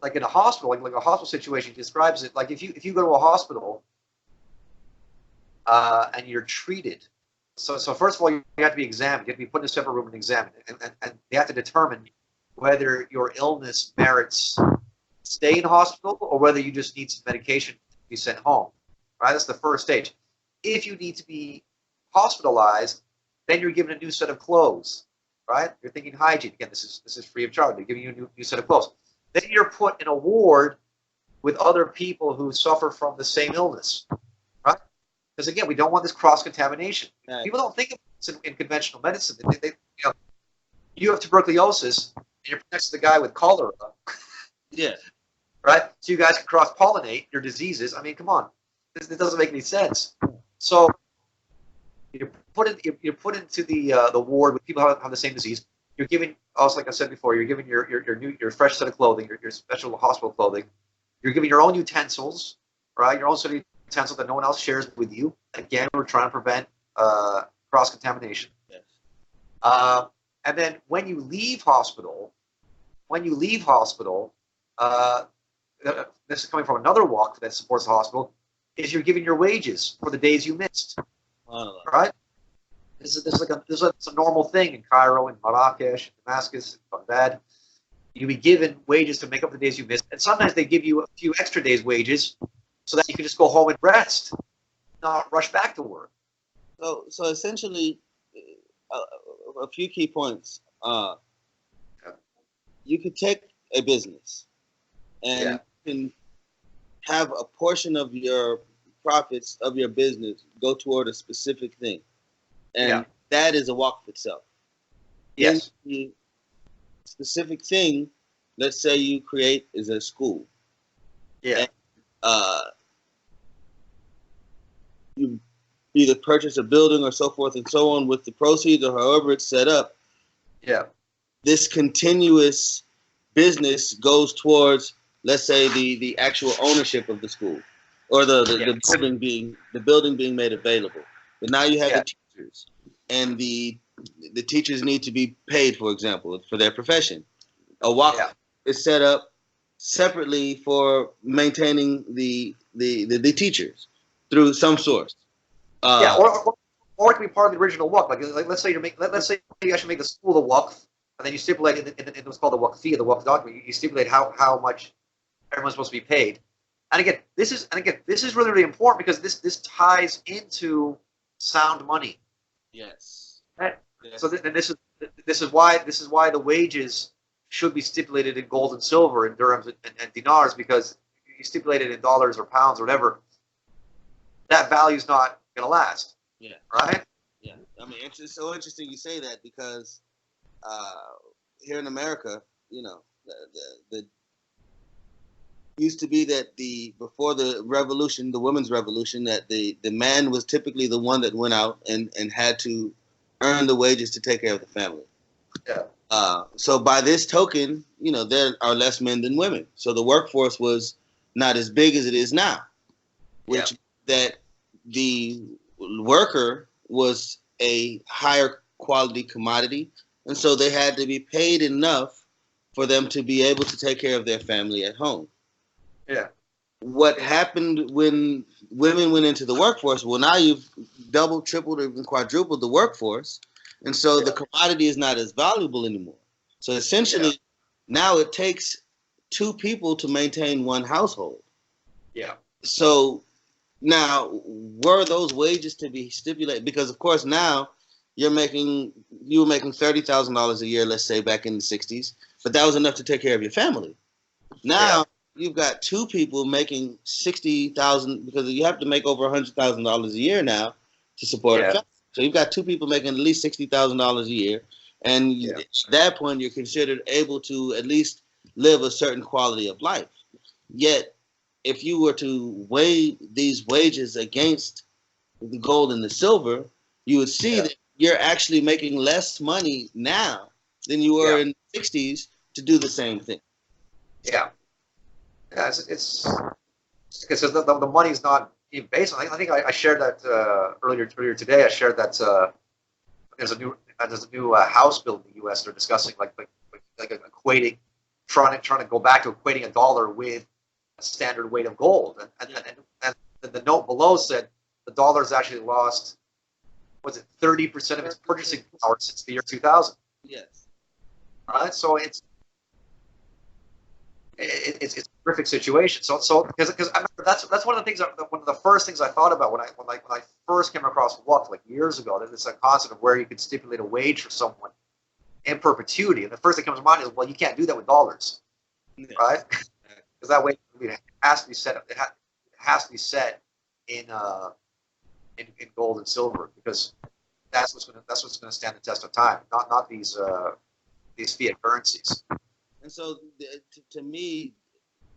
B: like in a hospital, like a hospital situation, he describes it like if you go to a hospital and you're treated. So first of all, you have to be examined. You have to be put in a separate room and examined, and they have to determine whether your illness merits stay in hospital or whether you just need some medication to be sent home. Right, that's the first stage. If you need to be hospitalized, then you're given a new set of clothes. Right, you're thinking hygiene again. This is free of charge. They're giving you a new set of clothes. Then you're put in a ward with other people who suffer from the same illness. Right, because again, we don't want this cross contamination. Right. People don't think of this in conventional medicine. You have tuberculosis, and you're next to the guy with cholera.
C: Yeah.
B: Right? So you guys can cross-pollinate your diseases. I mean, come on. This doesn't make any sense. So you're put into the ward with people who have the same disease. You're given, also like I said before, you're given your fresh set of clothing, your special hospital clothing. You're given your own utensils, right? Your own set of utensils that no one else shares with you. Again, we're trying to prevent cross-contamination.
C: Yes.
B: And then when you leave hospital, this is coming from another waqf that supports the hospital, is you're given your wages for the days you missed. Right? This is a normal thing in Cairo, in Marrakesh, Damascus, Baghdad. You be given wages to make up the days you missed, and sometimes they give you a few extra days' wages so that you can just go home and rest, not rush back to work.
A: So essentially, a few key points. You could take a business and you can have a portion of your profits of your business go toward a specific thing. And that is a waqf itself.
B: Yes.
A: Then the specific thing, let's say you create, is a school.
B: Yeah.
A: And, you either purchase a building or so forth and so on with the proceeds, or however it's set up.
B: Yeah.
A: This continuous business goes towards, let's say, the actual ownership of the school, or the building being made available. But now you have the teachers, and the teachers need to be paid, for example, for their profession. A waqf is set up separately for maintaining the teachers through some source.
B: Or it can be part of the original waqf. Like let's say you actually make the school a waqf, and then you stipulate in what's called the waqfiyya, the waqf document. You stipulate how much everyone's supposed to be paid. And again, this is really, really important because this ties into sound money.
A: Yes.
B: Right? Yes. So this is why the wages should be stipulated in gold and silver, in dirhams and dinars, because you stipulate it in dollars or pounds or whatever, that value is not going to last.
A: Yeah.
B: Right?
A: Yeah. I mean, it's so interesting you say that, because here in America, you know, used to be that before the revolution, the women's revolution, that the man was typically the one that went out and had to earn the wages to take care of the family.
B: Yeah.
A: So by this token, there are less men than women. So the workforce was not as big as it is now, which that the worker was a higher quality commodity, and so they had to be paid enough for them to be able to take care of their family at home.
B: Yeah.
A: What happened when women went into the workforce? Well, now you've doubled, tripled, or even quadrupled the workforce, and so the commodity is not as valuable anymore. So essentially, now it takes two people to maintain one household.
B: Yeah.
A: So now, were those wages to be stipulated? Because of course now you were making $30,000 a year, let's say back in the '60s, but that was enough to take care of your family. Now you've got two people making $60,000 because you have to make over $100,000 a year now to support a family. So you've got two people making at least $60,000 a year, and at that point you're considered able to at least live a certain quality of life. Yet, if you were to weigh these wages against the gold and the silver, you would see that you're actually making less money now than you were in the '60s to do the same thing.
B: Yeah. Yeah, it's because the money's not even based on. I think I shared that earlier today. I shared that there's a new House bill in the U.S. They're discussing like equating, trying to go back to equating a dollar with a standard weight of gold, and the note below said the dollar's actually lost, was it 30% of its purchasing power since the year 2000?
A: Yes.
B: Right. So it's a terrific situation. So because I remember that's one of the things, one of the first things I thought about when I first came across Waqf like years ago. There's a concept of where you could stipulate a wage for someone in perpetuity, and the first thing that comes to mind is, well, you can't do that with dollars, right? Because that way it has to be set up. It has to be set in gold and silver, because that's what's going to stand the test of time. Not these fiat currencies.
A: And so, to me,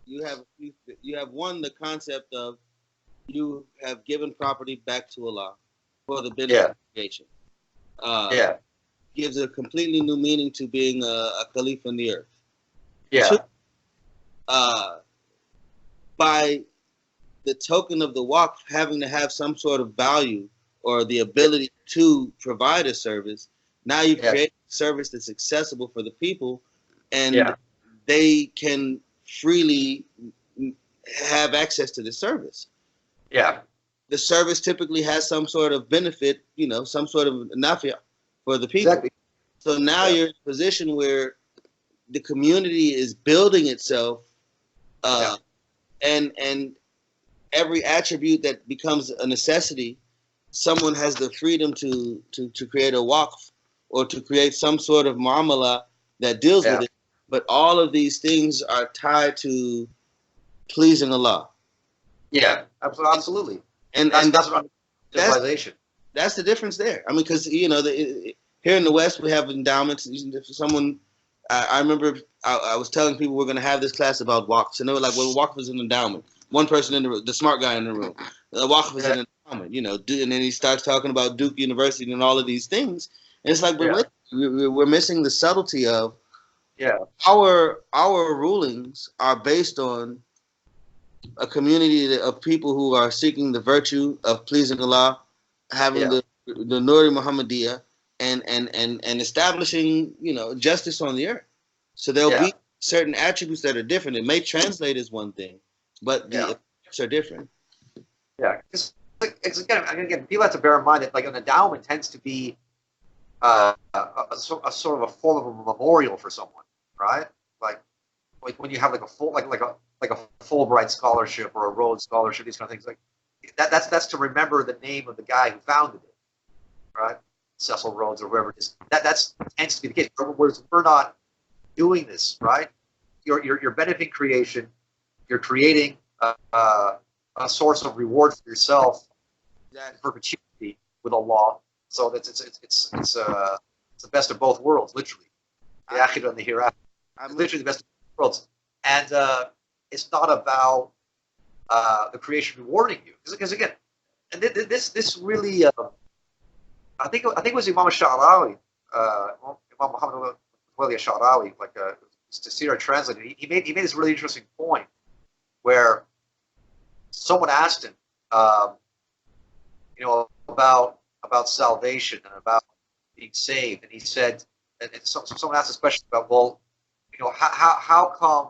A: you have the concept of you have given property back to Allah for the benefit of creation. Gives a completely new meaning to being a caliph in the earth.
B: Yeah.
A: Two, by the token of the Waqf having to have some sort of value or the ability to provide a service, now you create a service that's accessible for the people, and they can freely have access to the service.
B: Yeah.
A: The service typically has some sort of benefit, some sort of nafi' for the people.
B: Exactly.
A: So now you're in a position where the community is building itself, and every attribute that becomes a necessity, someone has the freedom to create a waqf or to create some sort of muamala that deals with it. But all of these things are tied to pleasing Allah.
B: Yeah, absolutely.
A: And
B: that's civilization.
A: That's the difference there. I mean, because here in the West we have endowments. Someone, I remember I was telling people we're going to have this class about waqfs, and they were like, "Well, waqf is an endowment." One person in the room, the smart guy in the room, waqf is an endowment, and then he starts talking about Duke University and all of these things, and it's like we're missing the subtlety of our rulings are based on a community of people who are seeking the virtue of pleasing Allah, having the Nuri Muhammadiyah, and establishing justice on the earth. So there'll be certain attributes that are different. It may translate as one thing, but the effects are different.
B: Yeah, because again, people have to bear in mind that like an endowment tends to be a sort of a form of a memorial for someone, right? Like when you have like a Fulbright scholarship or a Rhodes scholarship, these kind of things, like that's to remember the name of the guy who founded it, right? Cecil Rhodes or whoever it is. That tends to be the case. Whereas we're not doing this, right? You're benefiting creation. You're creating a source of reward for yourself in perpetuity with Allah. So that's it's the best of both worlds, literally. The akhirah and the hereafter. Literally the best of both worlds. And it's not about the creation rewarding you. Because again, and this really, I think it was Imam Sha'rawi, Imam Muhammad Wali Sha'rawi, like Tafsir translator. He made this really interesting point where someone asked him, about salvation and about being saved, and he said, and someone asked this question about, well, how come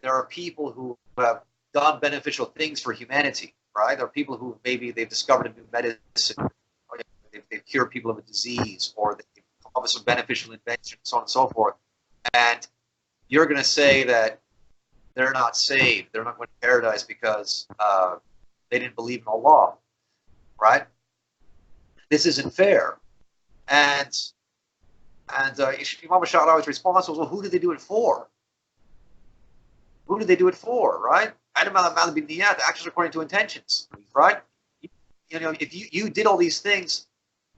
B: there are people who have done beneficial things for humanity, right? There are people who maybe they've discovered a new medicine, or they've cured people of a disease, or they've come up with some beneficial invention, so on and so forth. And you're going to say that they're not saved, they're not going to paradise because they didn't believe in Allah, right? This isn't fair. And Imam Sha'rawi's response was, well, who did they do it for? Who did they do it for, right? Actions according to intentions, right? If you did all these things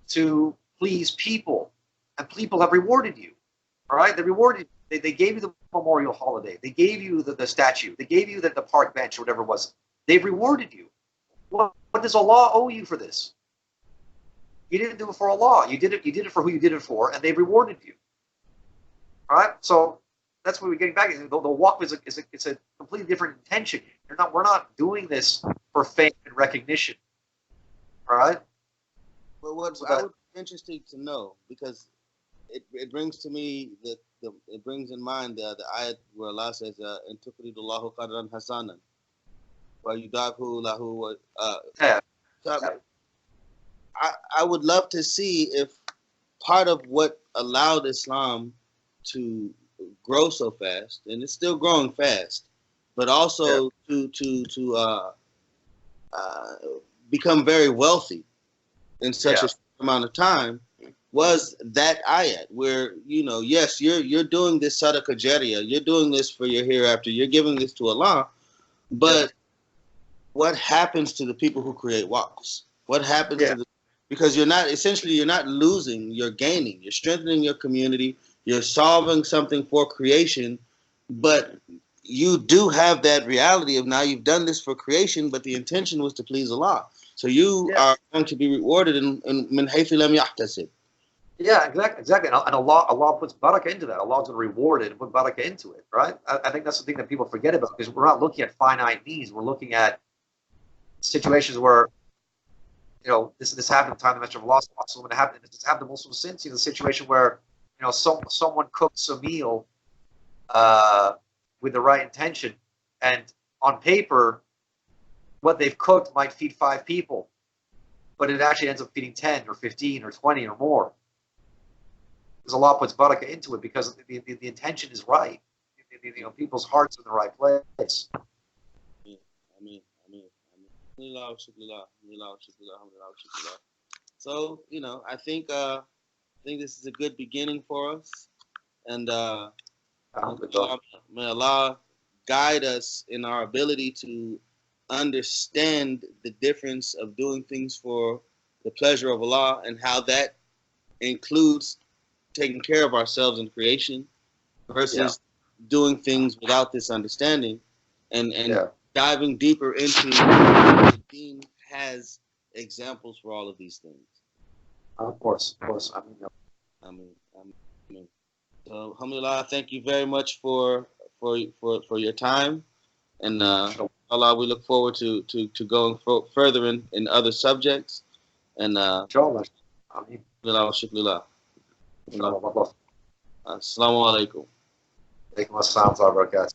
B: to please people, and people have rewarded you, all right? They rewarded you. They gave you the memorial holiday. They gave you the statue. They gave you the park bench or whatever it was. They've rewarded you. What does Allah owe you for this? You didn't do it for Allah. You did it for who you did it for, and they've rewarded you. All right? So that's what we're getting back to. The Waqf is a completely different intention. We're not doing this for fame and recognition. All right?
A: Well, what I would be interested to know, because it brings to me it brings in mind the ayat where Allah says, "In tuqridullahu qadran hasanan, wa yudahu lahu." I would love to see if part of what allowed Islam to grow so fast, and it's still growing fast, but also to become very wealthy in such a short amount of time, was that ayat where, yes, you're doing this sadaqah jariyah, you're doing this for your hereafter, you're giving this to Allah, but what happens to the people who create waqfs? What happens to the, because you're not losing, you're gaining, you're strengthening your community, you're solving something for creation, but you do have that reality of now you've done this for creation, but the intention was to please Allah. So you are going to be rewarded in min haythu lam yahtasib.
B: Yeah, exactly. And Allah puts barakah into that. Allah's going to reward it and put barakah into it, right? I think that's the thing that people forget about, because we're not looking at finite needs. We're looking at situations where, this happened at the time of the Messenger of Allah. This happened to Muslims since. The situation where, someone cooks a meal with the right intention, and on paper, what they've cooked might feed 5 people, but it actually ends up feeding 10 or 15 or 20 or more. Because Allah puts barakah into it, because the intention is right. People's hearts are in the right place.
A: So, I think this is a good beginning for us, and may Allah guide us in our ability to understand the difference of doing things for the pleasure of Allah, and how that includes taking care of ourselves in creation versus doing things without this understanding, and diving deeper into the Deen has examples for all of these things.
B: Of course.
A: I mean. So, alhamdulillah, thank you very much for your time, and Allah, we look forward to going further in other subjects, and
B: inshallah.
A: Shukrillah. Assalamu alaikum.
B: Alaikum assalam wa barakatuh.